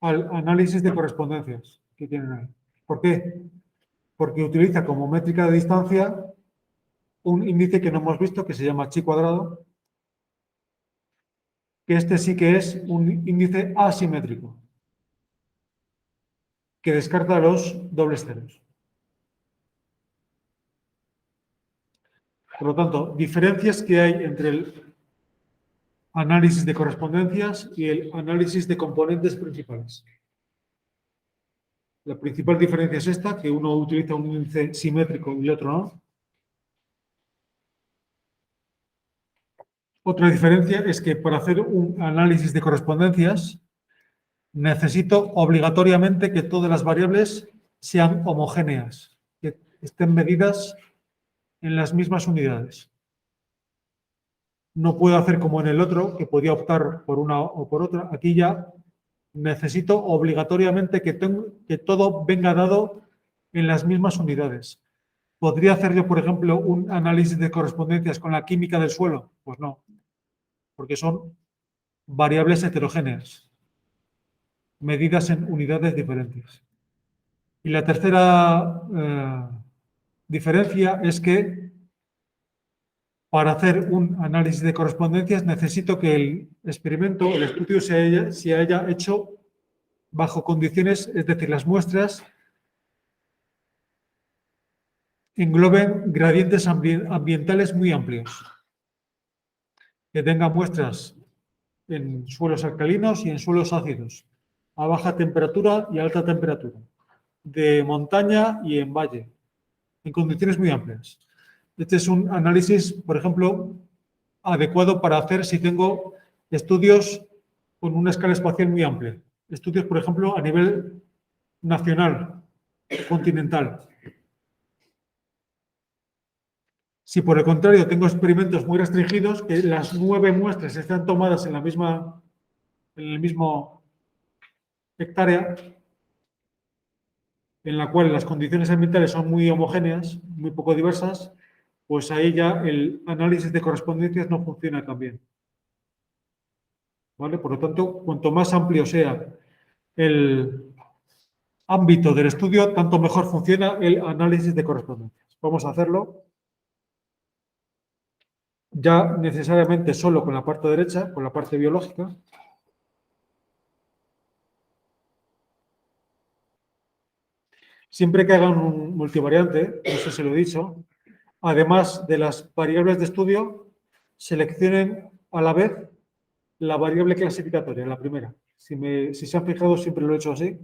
al análisis de correspondencias que tienen ahí. ¿Por qué? Porque utiliza como métrica de distancia un índice que no hemos visto, que se llama chi cuadrado, que este sí que es un índice asimétrico, que descarta los dobles ceros. Por lo tanto, diferencias que hay entre el análisis de correspondencias y el análisis de componentes principales. La principal diferencia es esta, que uno utiliza un índice simétrico y el otro no. Otra diferencia es que para hacer un análisis de correspondencias necesito obligatoriamente que todas las variables sean homogéneas, que estén medidas en las mismas unidades. No puedo hacer como en el otro, que podía optar por una o por otra. Aquí ya necesito obligatoriamente que todo venga dado en las mismas unidades. ¿Podría hacer yo, por ejemplo, un análisis de correspondencias con la química del suelo? Pues no, porque son variables heterogéneas, medidas en unidades diferentes. Y la tercera diferencia es que para hacer un análisis de correspondencias necesito que el experimento, el estudio se haya hecho bajo condiciones, es decir, las muestras engloben gradientes ambientales muy amplios, que tengan muestras en suelos alcalinos y en suelos ácidos, a baja temperatura y alta temperatura, de montaña y en valle, en condiciones muy amplias. Este es un análisis, por ejemplo, adecuado para hacer si tengo estudios con una escala espacial muy amplia. Estudios, por ejemplo, a nivel nacional, continental. Si por el contrario tengo experimentos muy restringidos, que las 9 muestras están tomadas en el mismo hectárea, en la cual las condiciones ambientales son muy homogéneas, muy poco diversas, pues ahí ya el análisis de correspondencias no funciona tan bien. ¿Vale? Por lo tanto, cuanto más amplio sea el ámbito del estudio, tanto mejor funciona el análisis de correspondencias. Vamos a hacerlo ya necesariamente solo con la parte derecha, con la parte biológica. Siempre que hagan un multivariante, no sé si lo he dicho, además de las variables de estudio, seleccionen a la vez la variable clasificatoria, la primera. Si se han fijado, siempre lo he hecho así.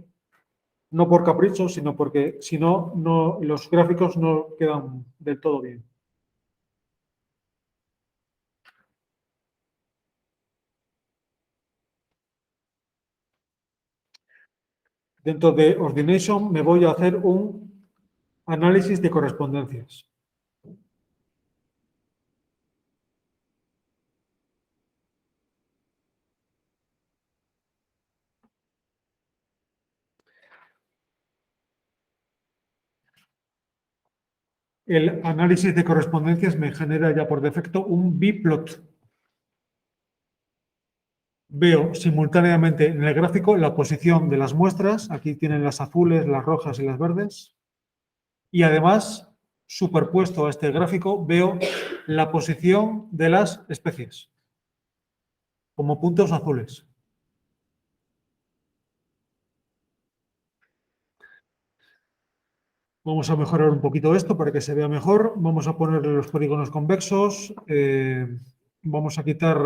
No por capricho, sino porque si no, los gráficos no quedan del todo bien. Dentro de Ordination me voy a hacer un análisis de correspondencias. El análisis de correspondencias me genera ya por defecto un biplot. Veo simultáneamente en el gráfico la posición de las muestras. Aquí tienen las azules, las rojas y las verdes. Y además, superpuesto a este gráfico, veo la posición de las especies como puntos azules. Vamos a mejorar un poquito esto para que se vea mejor. Vamos a ponerle los polígonos convexos. Vamos a quitar...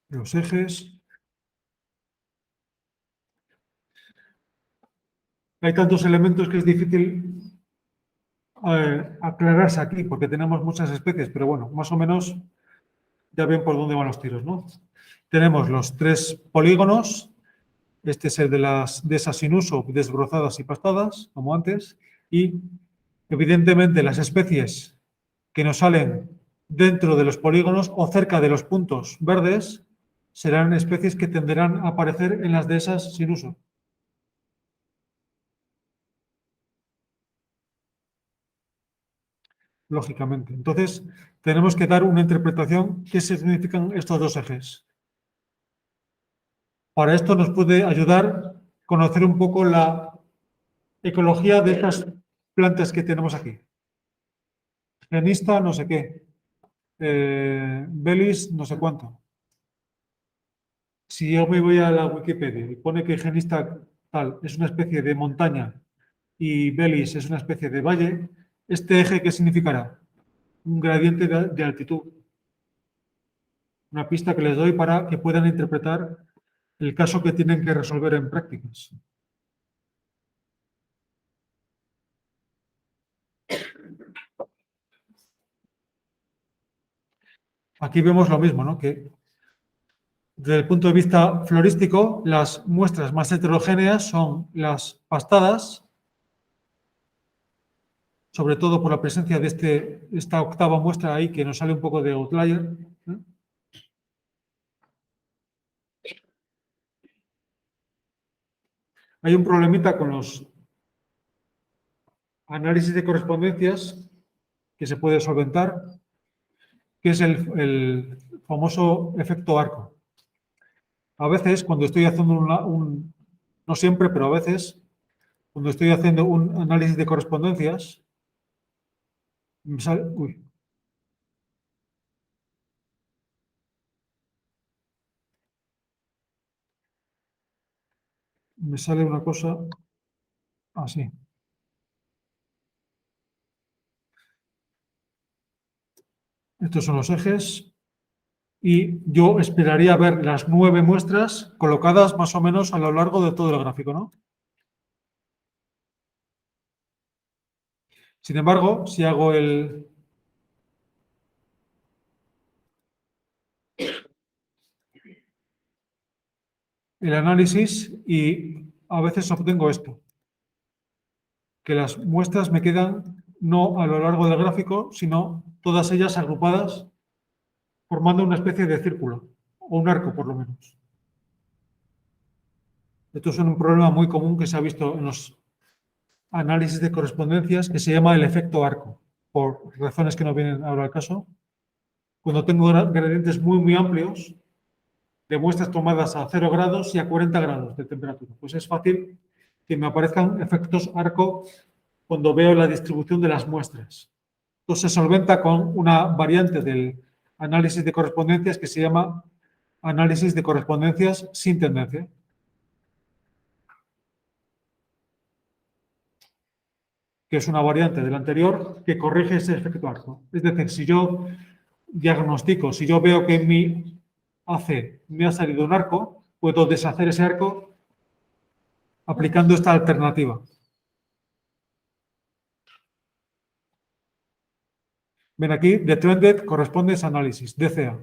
los ejes. Hay tantos elementos que es difícil aclararse aquí porque tenemos muchas especies, pero bueno, más o menos ya ven por dónde van los tiros, ¿no? Tenemos los 3 polígonos. Este es el de esas sin uso, desbrozadas y pastadas, como antes. Y, evidentemente, las especies que nos salen dentro de los polígonos o cerca de los puntos verdes serán especies que tenderán a aparecer en las dehesas sin uso. lógicamente. Entonces, tenemos que dar una interpretación. ¿Qué significan estos dos ejes? Para esto nos puede ayudar conocer un poco la ecología de estas plantas que tenemos aquí. Genista, no sé qué. Belis, no sé cuánto. Si yo me voy a la Wikipedia y pone que genista tal es una especie de montaña y Belis es una especie de valle, ¿este eje qué significará? Un gradiente de altitud. Una pista que les doy para que puedan interpretar el caso que tienen que resolver en prácticas. Aquí vemos lo mismo, ¿no? Que desde el punto de vista florístico, las muestras más heterogéneas son las pastadas, sobre todo por la presencia de esta octava muestra ahí que nos sale un poco de outlier. ¿Eh? Hay un problemita con los análisis de correspondencias que se puede solventar, que es el famoso efecto arco. A veces, cuando estoy haciendo no siempre, pero a veces, cuando estoy haciendo un análisis de correspondencias, me sale, me sale una cosa así. Estos son los ejes y yo esperaría ver las 9 muestras colocadas más o menos a lo largo de todo el gráfico, ¿no? Sin embargo, si hago el análisis y a veces obtengo esto, que las muestras me quedan no a lo largo del gráfico, sino todas ellas agrupadas formando una especie de círculo o un arco por lo menos. Esto es un problema muy común que se ha visto en los análisis de correspondencias que se llama el efecto arco, por razones que no vienen ahora al caso. Cuando tengo gradientes muy amplios de muestras tomadas a 0 grados y a 40 grados de temperatura, pues es fácil que me aparezcan efectos arco cuando veo la distribución de las muestras. Entonces se solventa con una variante del análisis de correspondencias que se llama análisis de correspondencias sin tendencia. Que es una variante del anterior que corrige ese efecto arco. Es decir, si yo diagnostico, si yo veo que en mi AC me ha salido un arco, puedo deshacer ese arco aplicando esta alternativa. Ven aquí, de Trended corresponde ese análisis, DCA.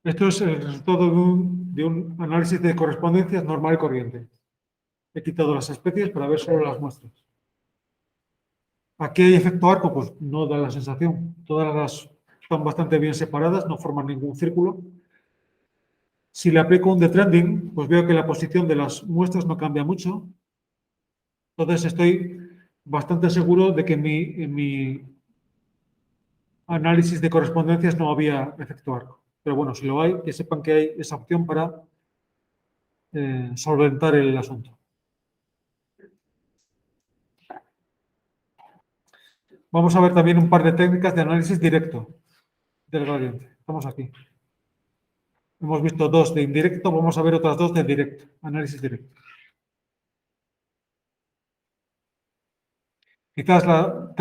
Esto es el resultado de un análisis de correspondencias normal y corriente. He quitado las especies para ver solo las muestras. Aquí hay efecto arco, pues no da la sensación. Todas las están bastante bien separadas, no forman ningún círculo. Si le aplico un detrending, pues veo que la posición de las muestras no cambia mucho. Entonces estoy bastante seguro de que en mi análisis de correspondencias no había efecto arco. Pero bueno, si lo hay, que sepan que hay esa opción para solventar el asunto. Vamos a ver también un par de técnicas de análisis directo del gradiente. Estamos aquí. Hemos visto 2 de indirecto, vamos a ver otras 2 de directo, análisis directo. Quizás la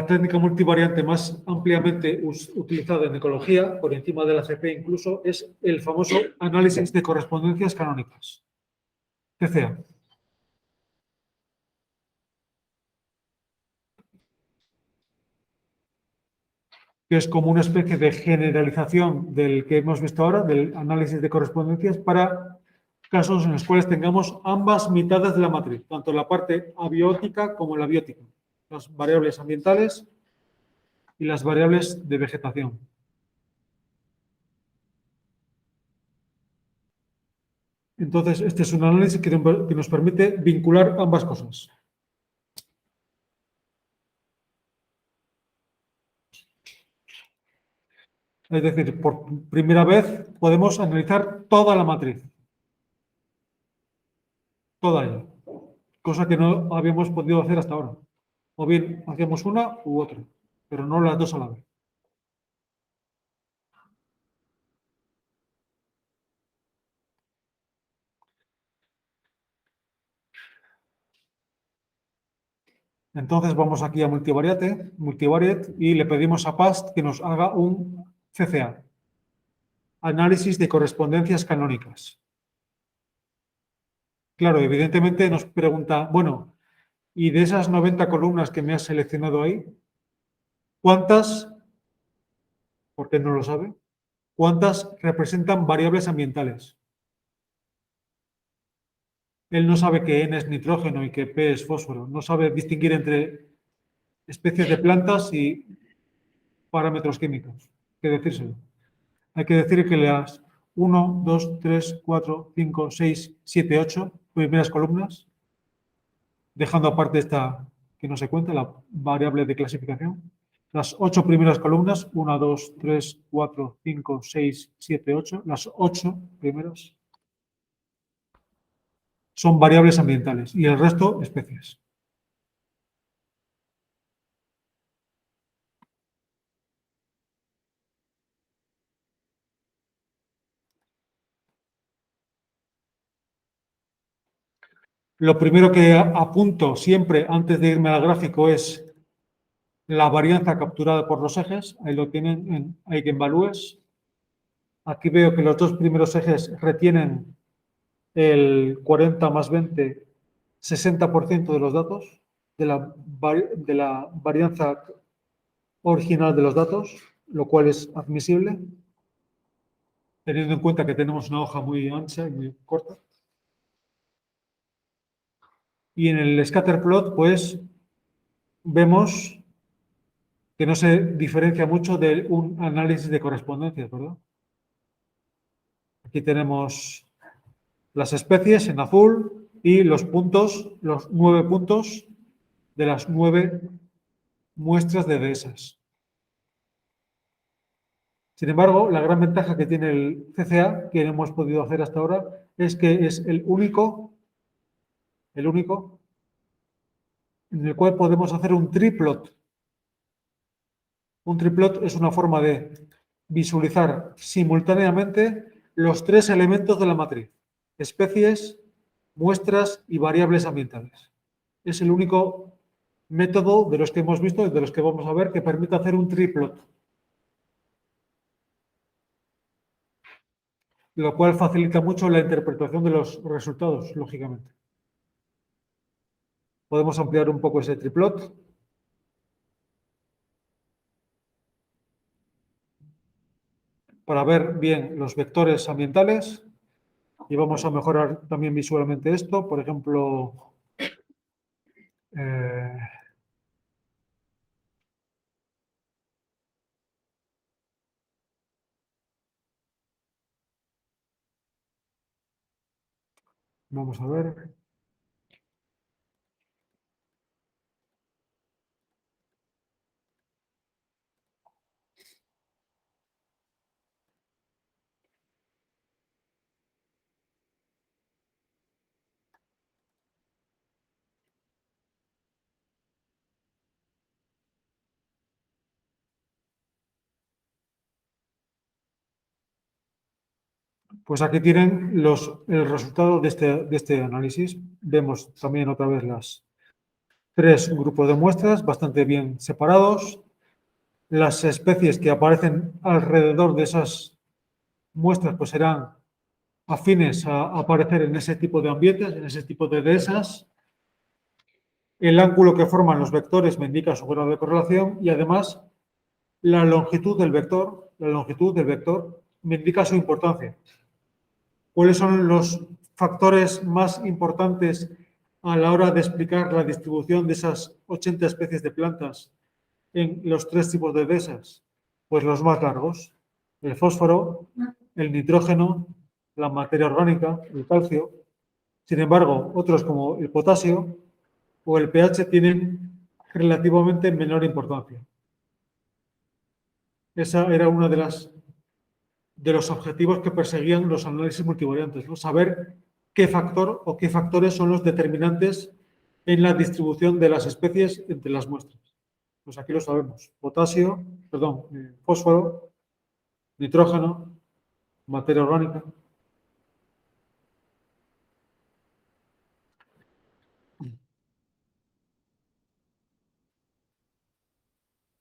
técnica multivariante más ampliamente utilizada en ecología, por encima de la CP incluso, es el famoso análisis de correspondencias canónicas, TCA. que es como una especie de generalización del que hemos visto ahora, del análisis de correspondencias, para casos en los cuales tengamos ambas mitades de la matriz, tanto la parte abiótica como la biótica, las variables ambientales y las variables de vegetación. Entonces, este es un análisis que nos permite vincular ambas cosas. Es decir, por primera vez podemos analizar toda la matriz. Toda ella. Cosa que no habíamos podido hacer hasta ahora. O bien hacíamos una u otra, pero no las dos a la vez. Entonces vamos aquí a Multivariate y le pedimos a PAST que nos haga un CCA. Análisis de correspondencias canónicas. Claro, evidentemente nos pregunta, bueno, y de esas 90 columnas que me has seleccionado ahí, ¿cuántas, porque no lo sabe, cuántas representan variables ambientales? Él no sabe que N es nitrógeno y que P es fósforo. No sabe distinguir entre especies de plantas y parámetros químicos. Hay que decírselo. Hay que decir que las 1, 2, 3, 4, 5, 6, 7, 8 primeras columnas, dejando aparte esta que no se cuenta, la variable de clasificación. Las 8 primeras columnas, 1, 2, 3, 4, 5, 6, 7, 8, las 8 primeras son variables ambientales y el resto especies. Lo primero que apunto siempre antes de irme al gráfico es la varianza capturada por los ejes. Ahí lo tienen en Eigenvalues. Aquí veo que los dos primeros ejes retienen el 40 más 20, 60% de los datos, de la varianza original de los datos, lo cual es admisible, teniendo en cuenta que tenemos una hoja muy ancha y muy corta. Y en el scatterplot, pues, vemos que no se diferencia mucho de un análisis de correspondencias, ¿verdad? Aquí tenemos las especies en azul y los puntos, los 9 puntos de las 9 muestras de dehesas. Sin embargo, la gran ventaja que tiene el CCA, que hemos podido hacer hasta ahora, es que es el único en el cual podemos hacer un triplot. Un triplot es una forma de visualizar simultáneamente los 3 elementos de la matriz: especies, muestras y variables ambientales. Es el único método de los que hemos visto y de los que vamos a ver que permite hacer un triplot, lo cual facilita mucho la interpretación de los resultados, lógicamente. Podemos ampliar un poco ese triplot. Para ver bien los vectores ambientales y vamos a mejorar también visualmente esto. Por ejemplo, vamos a ver. Pues aquí tienen el resultado de este análisis. Vemos también otra vez las 3 grupos de muestras bastante bien separados. Las especies que aparecen alrededor de esas muestras pues serán afines a aparecer en ese tipo de ambientes, en ese tipo de dehesas. El ángulo que forman los vectores me indica su grado de correlación y además la longitud del vector me indica su importancia. ¿Cuáles son los factores más importantes a la hora de explicar la distribución de esas 80 especies de plantas en los 3 tipos de dehesas? Pues los más largos, el fósforo, el nitrógeno, la materia orgánica, el calcio. Sin embargo, otros como el potasio o el pH tienen relativamente menor importancia. Esa era una de los objetivos que perseguían los análisis multivariantes, ¿no? Saber qué factor o qué factores son los determinantes en la distribución de las especies entre las muestras. Pues aquí lo sabemos. Fósforo, nitrógeno, materia orgánica.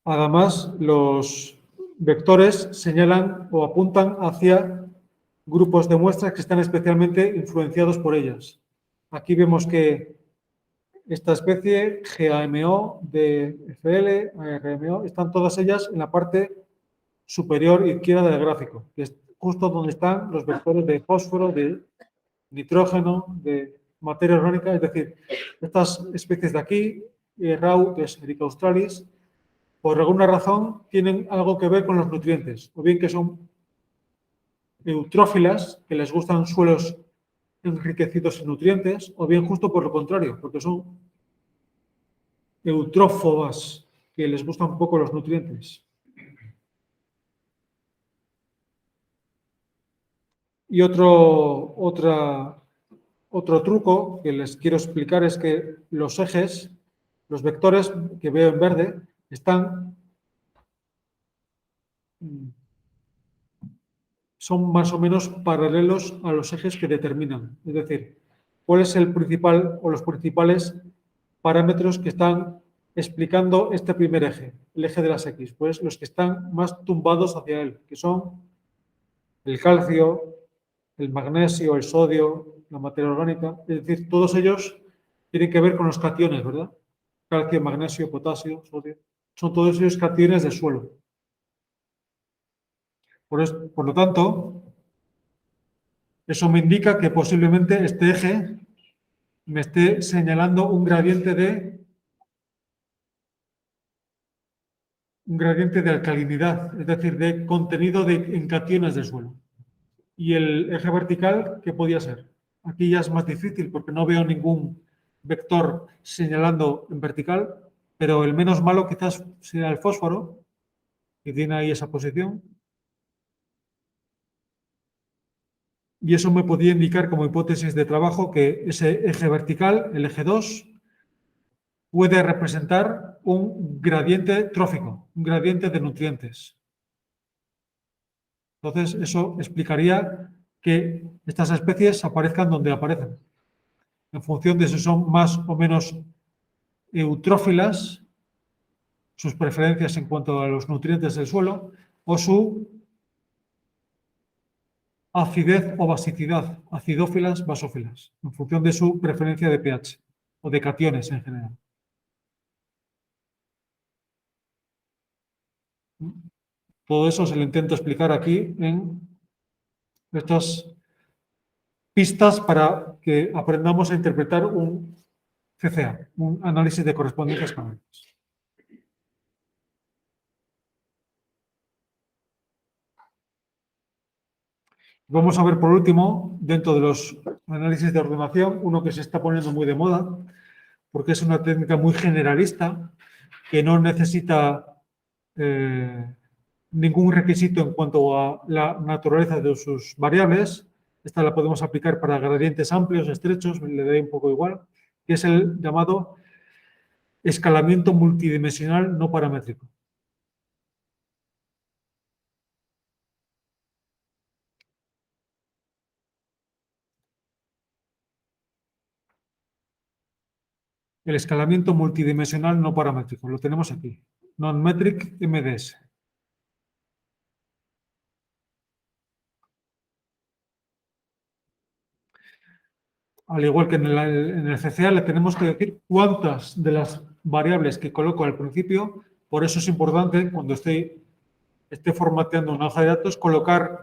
Además, los vectores señalan o apuntan hacia grupos de muestras que están especialmente influenciados por ellas. Aquí vemos que esta especie, GAMO, DFL, ARMO, están todas ellas en la parte superior izquierda del gráfico, que es justo donde están los vectores de fósforo, de nitrógeno, de materia orgánica, es decir, estas especies de aquí, RAU, que es Erica australis, por alguna razón tienen algo que ver con los nutrientes, o bien que son eutrófilas, que les gustan suelos enriquecidos en nutrientes, o bien justo por lo contrario, porque son eutrófobas, que les gustan un poco los nutrientes. Y otro truco que les quiero explicar es que los ejes, los vectores que veo en verde, son más o menos paralelos a los ejes que determinan. Es decir, cuál es el principal o los principales parámetros que están explicando este primer eje, el eje de las X. Pues los que están más tumbados hacia él, que son el calcio, el magnesio, el sodio, la materia orgánica. Es decir, todos ellos tienen que ver con los cationes, ¿verdad? Calcio, magnesio, potasio, sodio. Son todos ellos cationes del suelo. Por lo tanto, eso me indica que posiblemente este eje me esté señalando un gradiente de alcalinidad, es decir, de contenido en cationes del suelo. Y el eje vertical, ¿qué podía ser? Aquí ya es más difícil porque no veo ningún vector señalando en vertical, pero el menos malo quizás sea el fósforo, que tiene ahí esa posición. Y eso me podía indicar como hipótesis de trabajo que ese eje vertical, el eje 2, puede representar un gradiente trófico, un gradiente de nutrientes. Entonces, eso explicaría que estas especies aparezcan donde aparecen, en función de si son más o menos eutrófilas, sus preferencias en cuanto a los nutrientes del suelo, o su acidez o basicidad, acidófilas, basófilas, en función de su preferencia de pH o de cationes en general. Todo eso se lo intento explicar aquí en estas pistas para que aprendamos a interpretar un CCA, un análisis de correspondencias canónicas. Vamos a ver por último, dentro de los análisis de ordenación, uno que se está poniendo muy de moda, porque es una técnica muy generalista, que no necesita ningún requisito en cuanto a la naturaleza de sus variables. Esta la podemos aplicar para gradientes amplios, estrechos, le da un poco igual, que es el llamado escalamiento multidimensional no paramétrico. El escalamiento multidimensional no paramétrico, lo tenemos aquí, Non-Metric MDS. Al igual que en el CCA, le tenemos que decir cuántas de las variables que coloco al principio. Por eso es importante, cuando estoy esté formateando una hoja de datos,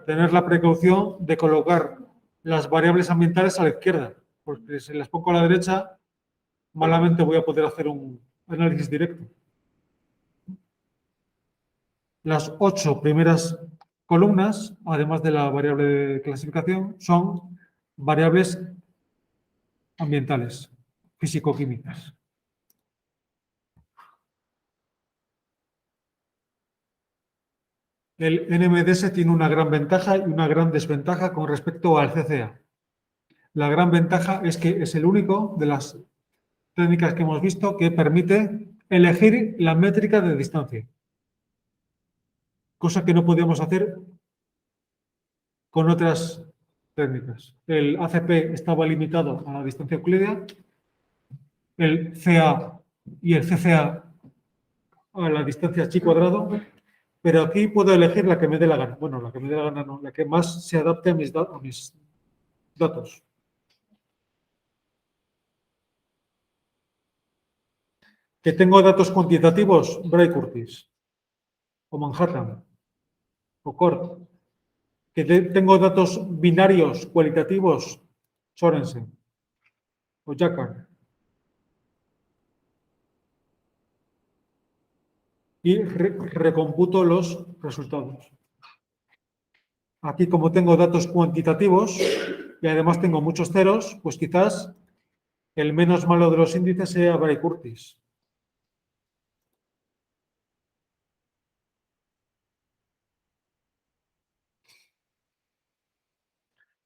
tener la precaución de colocar las variables ambientales a la izquierda, porque si las pongo a la derecha, malamente voy a poder hacer un análisis directo. Las 8 primeras columnas, además de la variable de clasificación, son variables ambientales, físico-químicas. El NMDS tiene una gran ventaja y una gran desventaja con respecto al CCA. La gran ventaja es que es el único de las técnicas que hemos visto que permite elegir la métrica de distancia, cosa que no podíamos hacer con otras técnicas. El ACP estaba limitado a la distancia euclídea, el CA y el CCA a la distancia chi cuadrado, pero aquí puedo elegir la que me dé la gana. Bueno, la que me dé la gana no, la que más se adapte a mis datos. Que tengo datos cuantitativos, Bray Curtis, o Manhattan, o Cort. Que tengo datos binarios cualitativos, Sorensen, o Jacquard. Y recomputo los resultados. Aquí, como tengo datos cuantitativos y además tengo muchos ceros, pues quizás el menos malo de los índices sea Bray Curtis.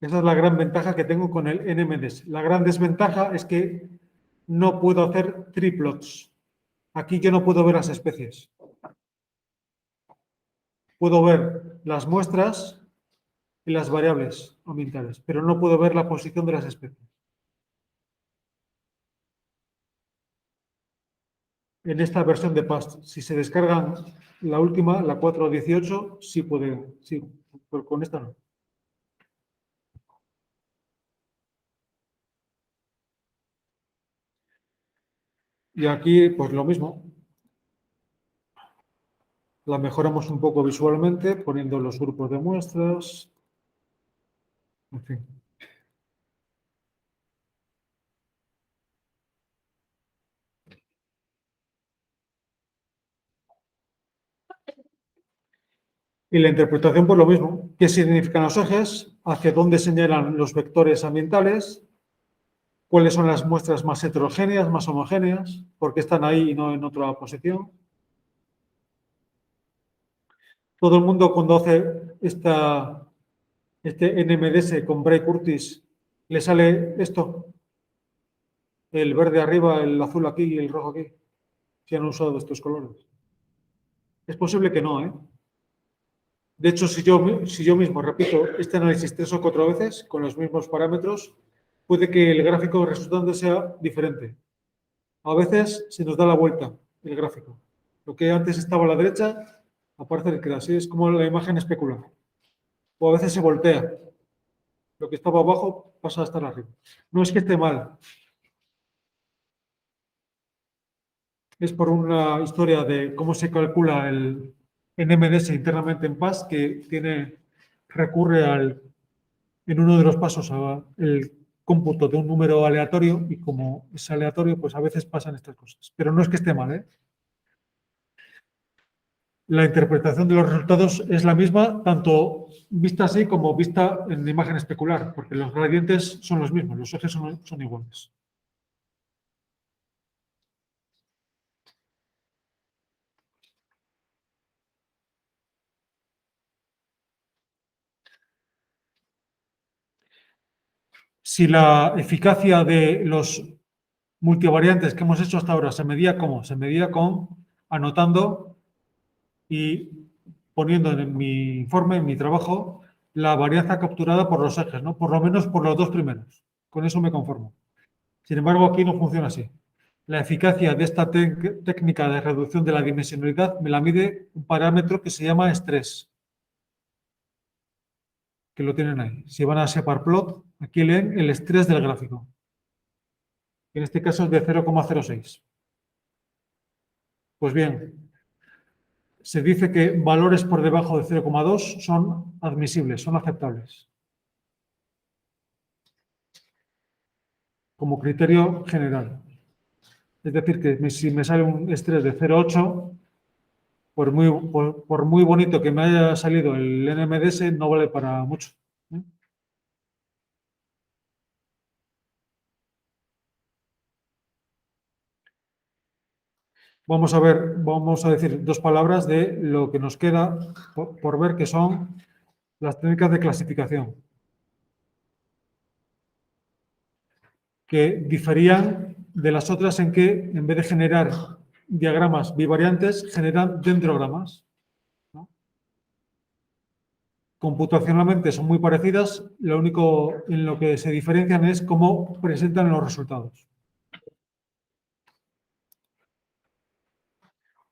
Esa es la gran ventaja que tengo con el NMDS. La gran desventaja es que no puedo hacer triplots. Aquí yo no puedo ver las especies. Puedo ver las muestras y las variables ambientales, pero no puedo ver la posición de las especies. En esta versión de PAST, si se descargan la última, la 4.18, sí puede, sí, pero con esta no. Y aquí, pues lo mismo. La mejoramos un poco visualmente, poniendo los grupos de muestras. En fin. Y la interpretación, pues lo mismo. ¿Qué significan los ejes? ¿Hacia dónde señalan los vectores ambientales? ¿Cuáles son las muestras más heterogéneas, más homogéneas? ¿Por qué están ahí y no en otra posición? Todo el mundo cuando hace este NMDS con Bray Curtis, le sale esto. El verde arriba, el azul aquí y el rojo aquí. Si han usado estos colores. Es posible que no, ¿eh? De hecho, si yo mismo repito este análisis 3 o 4 veces con los mismos parámetros, puede que el gráfico resultante sea diferente. A veces se nos da la vuelta el gráfico. Lo que antes estaba a la derecha aparece el que así es como la imagen especular. O a veces se voltea. Lo que estaba abajo pasa a estar arriba. No es que esté mal. Es por una historia de cómo se calcula el NMDS internamente en PAS que recurre en uno de los pasos al cómputo de un número aleatorio y como es aleatorio, pues a veces pasan estas cosas. Pero no es que esté mal, ¿eh? La interpretación de los resultados es la misma, tanto vista así como vista en imagen especular, porque los gradientes son los mismos, los ejes son iguales. Si la eficacia de los multivariantes que hemos hecho hasta ahora se medía ¿cómo? Se medía anotando y poniendo en mi informe, en mi trabajo, la varianza capturada por los ejes, ¿no? Por lo menos por los dos primeros. Con eso me conformo. Sin embargo, aquí no funciona así. La eficacia de esta técnica de reducción de la dimensionalidad me la mide un parámetro que se llama estrés, que lo tienen ahí. Si van a separplot, aquí leen el estrés del gráfico. En este caso es de 0,06. Pues bien, se dice que valores por debajo de 0,2 son admisibles, son aceptables. Como criterio general. Es decir, que si me sale un estrés de 0,8, por muy bonito que me haya salido el NMDS, no vale para mucho. Vamos a decir dos palabras de lo que nos queda por ver, que son las técnicas de clasificación, que diferían de las otras en que, en vez de generar diagramas bivariantes, generan dendrogramas, ¿no? Computacionalmente son muy parecidas, lo único en lo que se diferencian es cómo presentan los resultados.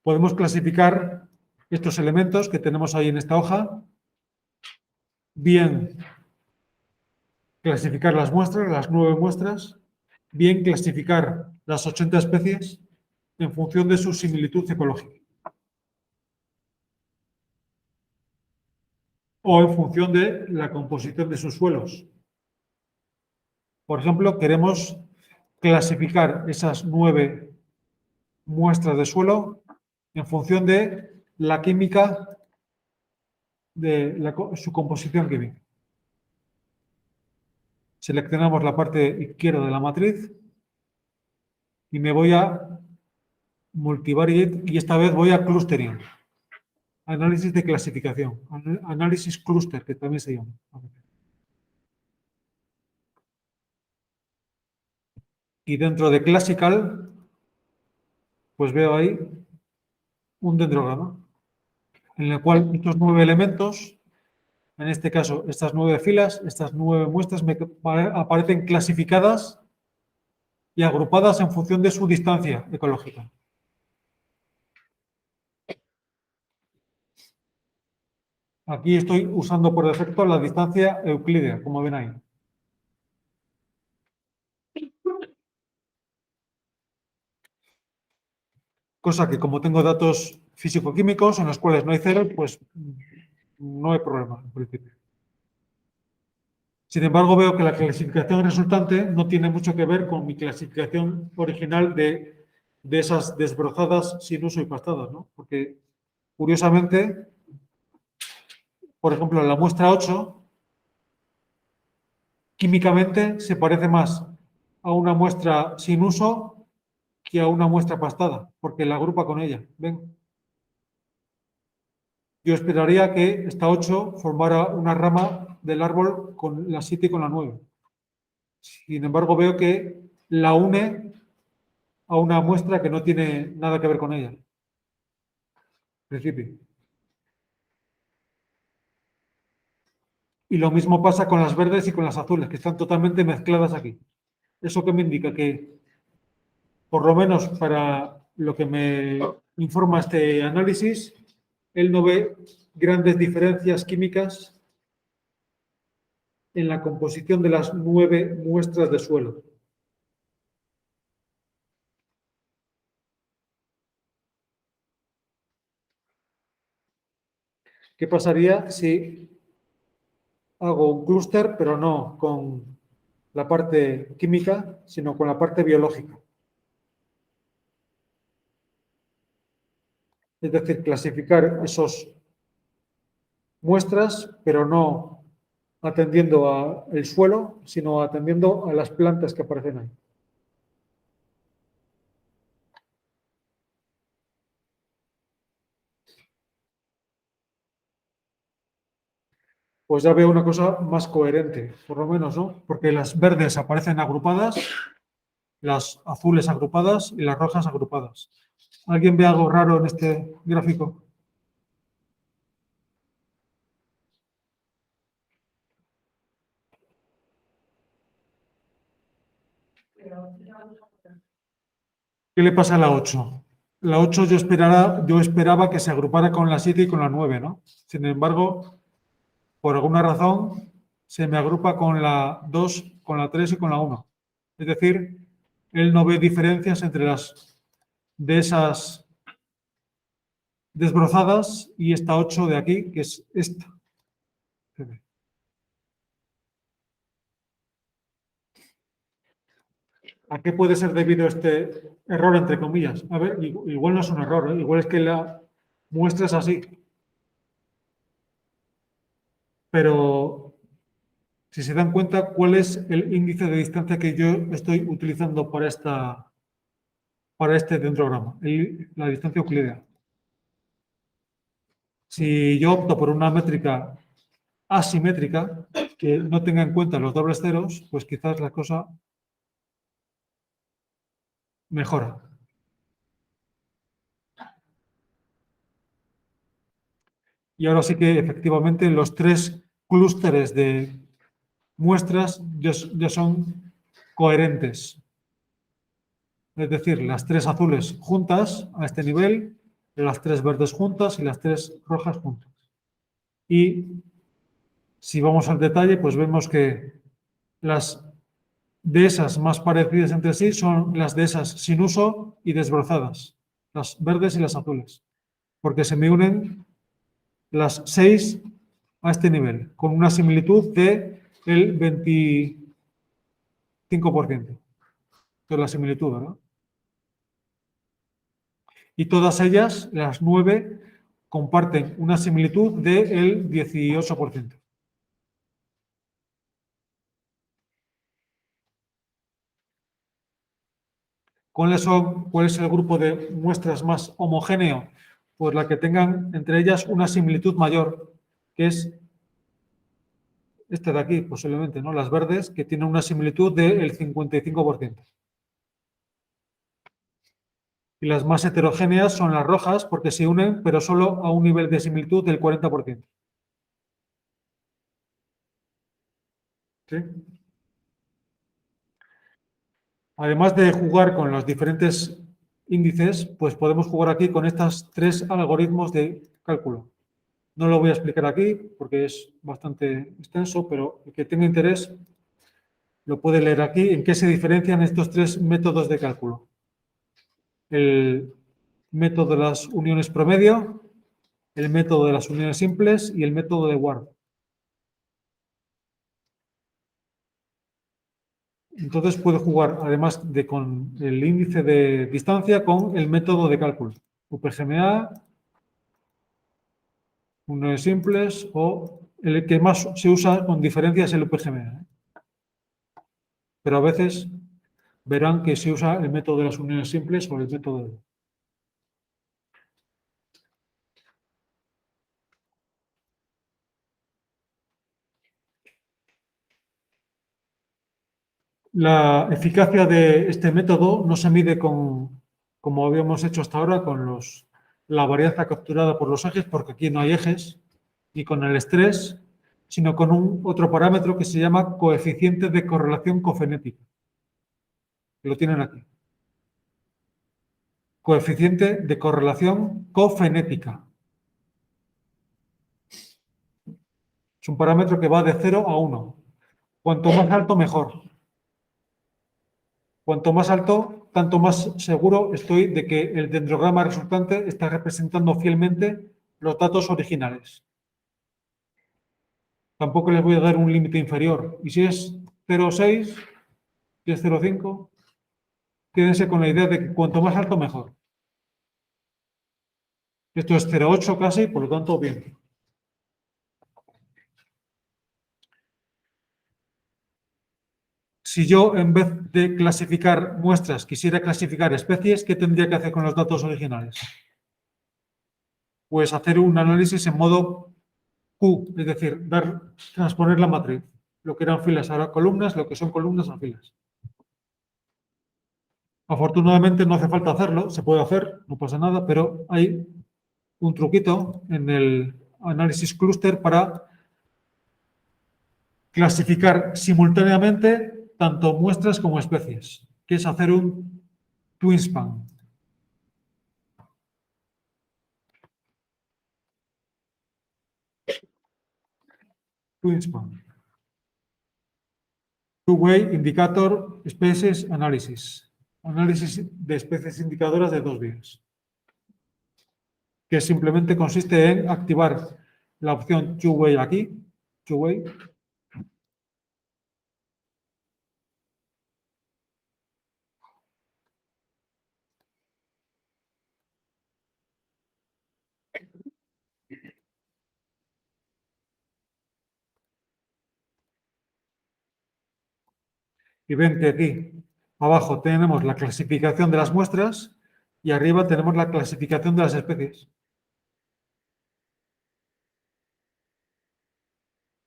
Podemos clasificar estos elementos que tenemos ahí en esta hoja, bien clasificar las muestras, las 9 muestras, bien clasificar las 80 especies en función de su similitud ecológica. O en función de la composición de sus suelos. Por ejemplo, queremos clasificar esas 9 muestras de suelo en función de la química, de su composición química. Seleccionamos la parte izquierda de la matriz y me voy a multivariate y esta vez voy a clustering. Análisis de clasificación. Análisis cluster, que también se llama. Y dentro de classical, pues veo ahí un dendrograma en el cual estos 9 elementos, en este caso estas 9 filas, estas 9 muestras me aparecen clasificadas y agrupadas en función de su distancia ecológica. Aquí estoy usando por defecto la distancia euclídea, como ven ahí. Cosa que como tengo datos físico-químicos en los cuales no hay cero, pues no hay problema en principio. Sin embargo, veo que la clasificación resultante no tiene mucho que ver con mi clasificación original de esas desbrozadas sin uso y pastadas, ¿no? Porque, curiosamente, por ejemplo, la muestra 8, químicamente se parece más a una muestra sin uso que a una muestra pastada, porque la agrupa con ella. ¿Ven? Yo esperaría que esta 8 formara una rama del árbol con la 7 y con la 9. Sin embargo, veo que la une a una muestra que no tiene nada que ver con ella. En principio. Y lo mismo pasa con las verdes y con las azules, que están totalmente mezcladas aquí. ¿Eso qué me indica? Que, por lo menos para lo que me informa este análisis, él no ve grandes diferencias químicas en la composición de las 9 muestras de suelo. ¿Qué pasaría si hago un clúster, pero no con la parte química, sino con la parte biológica? Es decir, clasificar esas muestras, pero no atendiendo al suelo, sino atendiendo a las plantas que aparecen ahí. Pues ya veo una cosa más coherente, por lo menos, ¿no? Porque las verdes aparecen agrupadas, las azules agrupadas y las rojas agrupadas. ¿Alguien ve algo raro en este gráfico? ¿Qué le pasa a la 8? La 8 yo esperaba que se agrupara con la 7 y con la 9, ¿no? Sin embargo, por alguna razón, se me agrupa con la 2, con la 3 y con la 1. Es decir, él no ve diferencias entre las de esas desbrozadas y esta 8 de aquí, que es esta. ¿A qué puede ser debido este error, entre comillas? A ver, igual no es un error, ¿eh? Igual es que la muestra es así. Pero si se dan cuenta, ¿cuál es el índice de distancia que yo estoy utilizando para este dendrograma? La distancia euclídea. Si yo opto por una métrica asimétrica, que no tenga en cuenta los dobles ceros, pues quizás la cosa mejora. Y ahora sí que efectivamente los 3 clústeres de muestras ya son coherentes. Es decir, las 3 azules juntas a este nivel, las 3 verdes juntas y las 3 rojas juntas. Y si vamos al detalle, pues vemos que las dehesas más parecidas entre sí son las dehesas sin uso y desbrozadas, las verdes y las azules, porque se me unen las 6 a este nivel, con una similitud del 25%. Esto es la similitud, ¿verdad? Y todas ellas, las 9, comparten una similitud del 18%. ¿Cuál es el grupo de muestras más homogéneo? Pues la que tengan entre ellas una similitud mayor, que es esta de aquí, posiblemente, ¿no? Las verdes, que tienen una similitud del 55%. Y las más heterogéneas son las rojas, porque se unen, pero solo a un nivel de similitud del 40%. ¿Sí? Además de jugar con los diferentes índices, pues podemos jugar aquí con estos 3 algoritmos de cálculo. No lo voy a explicar aquí porque es bastante extenso, pero el que tenga interés lo puede leer aquí. ¿En qué se diferencian estos 3 métodos de cálculo? El método de las uniones promedio, el método de las uniones simples y el método de Ward. Entonces puede jugar, además de con el índice de distancia, con el método de cálculo. UPGMA, uniones simples o el que más se usa con diferencia es el UPGMA. Pero a veces verán que se usa el método de las uniones simples o el método de... La eficacia de este método no se mide como habíamos hecho hasta ahora, con la varianza capturada por los ejes, porque aquí no hay ejes, y con el estrés, sino con otro parámetro que se llama coeficiente de correlación cofenética. Lo tienen aquí. Coeficiente de correlación cofenética. Es un parámetro que va de 0 a 1. Cuanto más alto, mejor. Cuanto más alto, tanto más seguro estoy de que el dendrograma resultante está representando fielmente los datos originales. Tampoco les voy a dar un límite inferior. Y si es 0,6, si es 0,5, quédense con la idea de que cuanto más alto, mejor. Esto es 0,8 casi, por lo tanto, bien. Si yo, en vez de clasificar muestras, quisiera clasificar especies, ¿qué tendría que hacer con los datos originales? Pues hacer un análisis en modo Q, es decir, transponer la matriz. Lo que eran filas ahora columnas, lo que son columnas a filas. Afortunadamente no hace falta hacerlo, se puede hacer, no pasa nada, pero hay un truquito en el análisis clúster para clasificar simultáneamente tanto muestras como especies, que es hacer un twinspan. Twinspan. Two-way indicator species analysis. Análisis de especies indicadoras de 2 vías. que simplemente consiste en activar la opción two-way aquí, two-way. Y ven que aquí abajo tenemos la clasificación de las muestras y arriba tenemos la clasificación de las especies.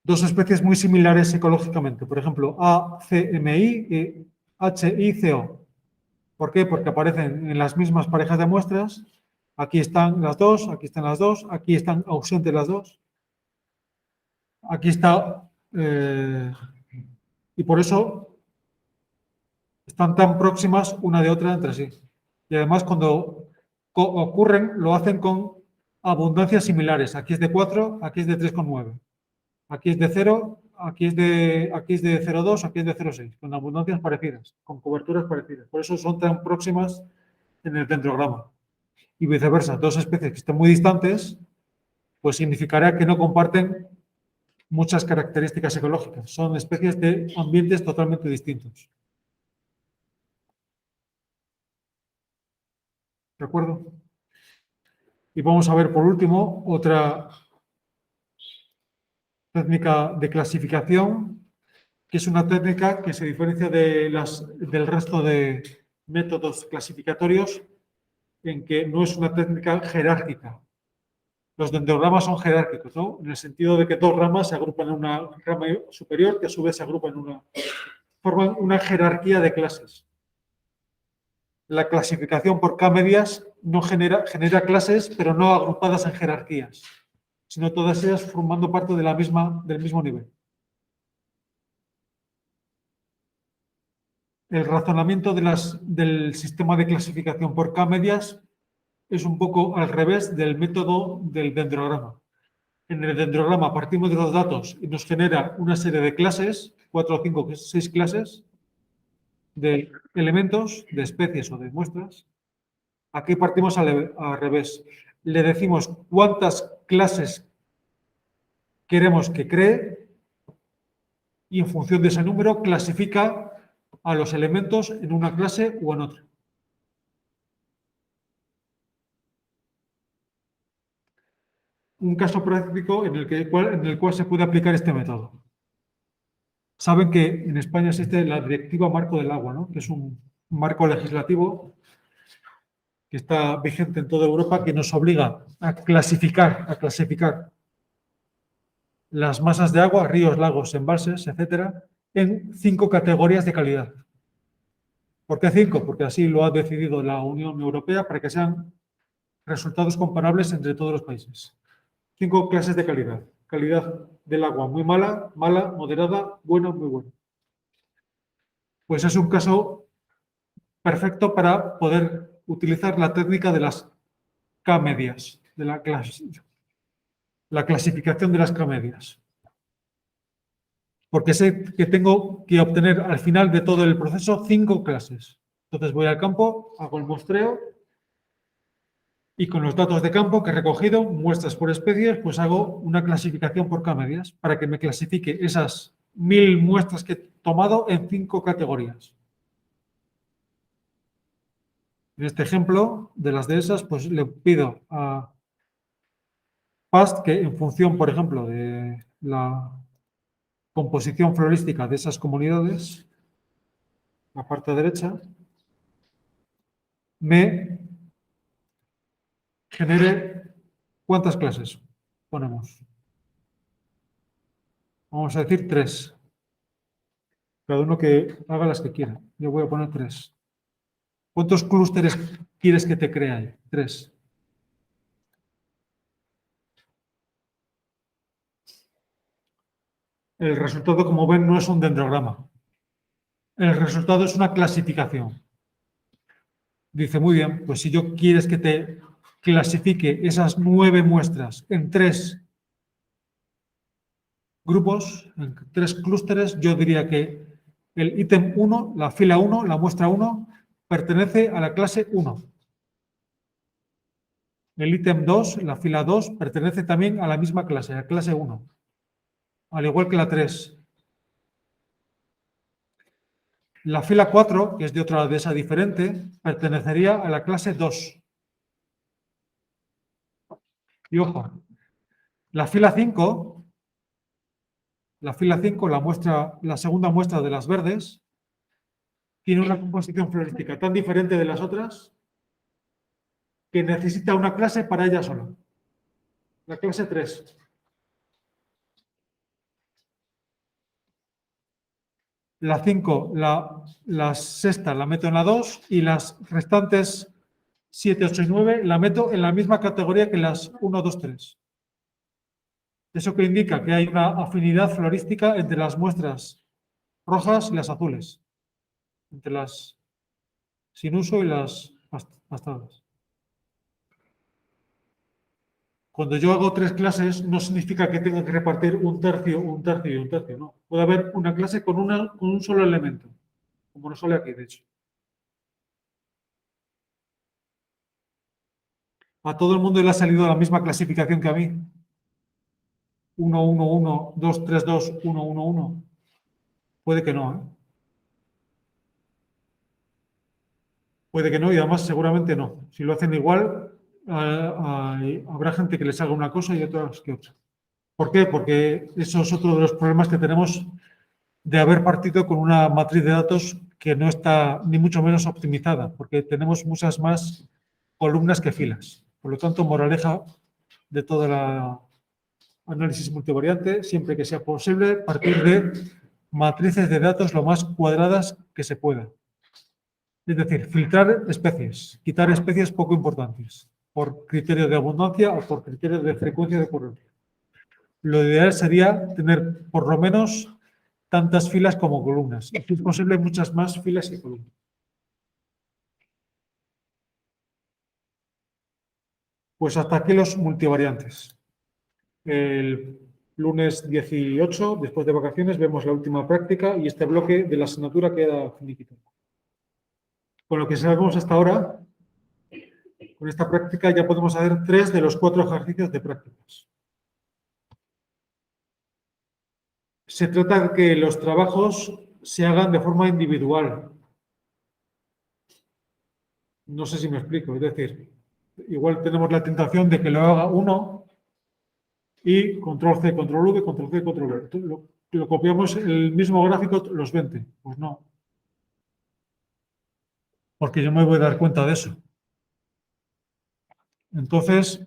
Dos especies muy similares ecológicamente, por ejemplo, ACMI y HICO. ¿Por qué? Porque aparecen en las mismas parejas de muestras. Aquí están las dos, aquí están las dos, aquí están ausentes las dos. Aquí está, y por eso están tan próximas una de otra entre sí. Y además cuando ocurren, lo hacen con abundancias similares. Aquí es de 4, aquí es de 3,9. Aquí es de 0, aquí es de 0,2, aquí es de 0,6, con abundancias parecidas, con coberturas parecidas. Por eso son tan próximas en el dendrograma. Y viceversa, dos especies que estén muy distantes, pues significará que no comparten muchas características ecológicas. Son especies de ambientes totalmente distintos. ¿De acuerdo? Y vamos a ver por último otra técnica de clasificación, que es una técnica que se diferencia del resto de métodos clasificatorios en que no es una técnica jerárquica. Los dendrogramas son jerárquicos, ¿no? En el sentido de que dos ramas se agrupan en una rama superior que a su vez se agrupan forman una jerarquía de clases. La clasificación por K-medias no genera clases, pero no agrupadas en jerarquías, sino todas ellas formando parte del mismo nivel. El razonamiento del sistema de clasificación por K-medias es un poco al revés del método del dendrograma. En el dendrograma partimos de los datos y nos genera una serie de clases, 4, 5, 6 clases de elementos, de especies o de muestras. Aquí partimos al revés. Le decimos cuántas clases queremos que cree y en función de ese número clasifica a los elementos en una clase o en otra. Un caso práctico en el cual se puede aplicar este método. Saben que en España existe la Directiva Marco del Agua, ¿no? Que es un marco legislativo que está vigente en toda Europa, que nos obliga a clasificar las masas de agua, ríos, lagos, embalses, etcétera, en 5 categorías de calidad. ¿Por qué 5? Porque así lo ha decidido la Unión Europea para que sean resultados comparables entre todos los países. 5 clases de calidad. Calidad del agua muy mala, mala, moderada, buena, muy buena. Pues es un caso perfecto para poder utilizar la técnica de las K-medias, de la clasificación de las K-medias. Porque sé que tengo que obtener al final de todo el proceso 5 clases. Entonces voy al campo, hago el muestreo y con los datos de campo que he recogido, muestras por especies, pues hago una clasificación por K-medias para que me clasifique esas 1000 muestras que he tomado en 5 categorías. En este ejemplo, de las de esas, pues le pido a PAST que en función, por ejemplo, de la composición florística de esas comunidades, la parte derecha, me genere ¿cuántas clases ponemos? Vamos a decir 3. Cada uno que haga las que quiera. Yo voy a poner 3. ¿Cuántos clústeres quieres que te cree? 3. El resultado, como ven, no es un dendrograma. El resultado es una clasificación. Dice, muy bien, pues si yo quieres que te clasifique esas 9 muestras en 3 grupos, en 3 clústeres, yo diría que el ítem 1, la fila 1, la muestra 1, pertenece a la clase 1. El ítem 2, la fila 2, pertenece también a la misma clase, a clase 1, al igual que la 3. La fila 4, que es de otra de esa diferente, pertenecería a la clase 2. Y ojo, la fila 5, la segunda muestra de las verdes, tiene una composición florística tan diferente de las otras que necesita una clase para ella sola. La clase 3. La 5, la sexta la meto en la 2 y las restantes 7, 8 y 9 la meto en la misma categoría que las 1, 2, 3. Eso que indica que hay una afinidad florística entre las muestras rojas y las azules, entre las sin uso y las pastadas. Cuando yo hago 3 clases, no significa que tenga que repartir un tercio y un tercio, no. Puede haber una clase con un solo elemento, como nos sale aquí, de hecho. A todo el mundo le ha salido la misma clasificación que a mí. 1, 1, 1, 2, 3, 2, 1, 1, 1. Puede que no, ¿eh? Puede que no y además seguramente no. Si lo hacen igual, habrá gente que les haga una cosa y otras que otra. ¿Por qué? Porque eso es otro de los problemas que tenemos de haber partido con una matriz de datos que no está ni mucho menos optimizada, porque tenemos muchas más columnas que filas. Por lo tanto, moraleja de todo el análisis multivariante, siempre que sea posible, partir de matrices de datos lo más cuadradas que se pueda. Es decir, filtrar especies, quitar especies poco importantes, por criterio de abundancia o por criterio de frecuencia de ocurrencia. Lo ideal sería tener por lo menos tantas filas como columnas. Y si es posible, muchas más filas que columnas. Pues hasta aquí los multivariantes. El lunes 18, después de vacaciones, vemos la última práctica y este bloque de la asignatura queda finiquitado. Con lo que sabemos hasta ahora, con esta práctica ya podemos hacer 3 de los 4 ejercicios de prácticas. Se trata de que los trabajos se hagan de forma individual. No sé si me explico. Es decir, igual tenemos la tentación de que lo haga uno y control C, control V, control C, control V. Lo copiamos el mismo gráfico los 20. Pues no. Porque yo me voy a dar cuenta de eso. Entonces,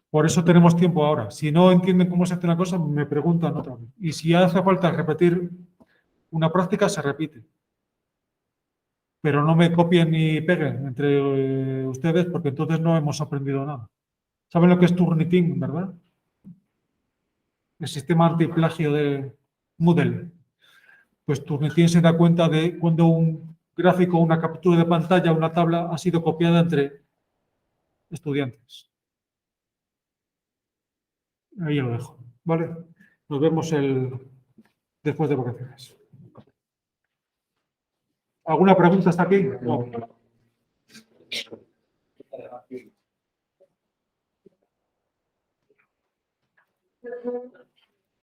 por eso tenemos tiempo ahora. Si no entienden cómo se hace una cosa, me preguntan otra vez. Y si hace falta repetir una práctica, se repite. Pero no me copien ni peguen entre ustedes porque entonces no hemos aprendido nada. ¿Saben lo que es Turnitin, verdad? El sistema antiplagio de Moodle. Pues Turnitin se da cuenta de cuando un gráfico, una captura de pantalla, una tabla ha sido copiada entre estudiantes. Ahí lo dejo, ¿vale? Nos vemos después de vacaciones. ¿Alguna pregunta hasta aquí? No.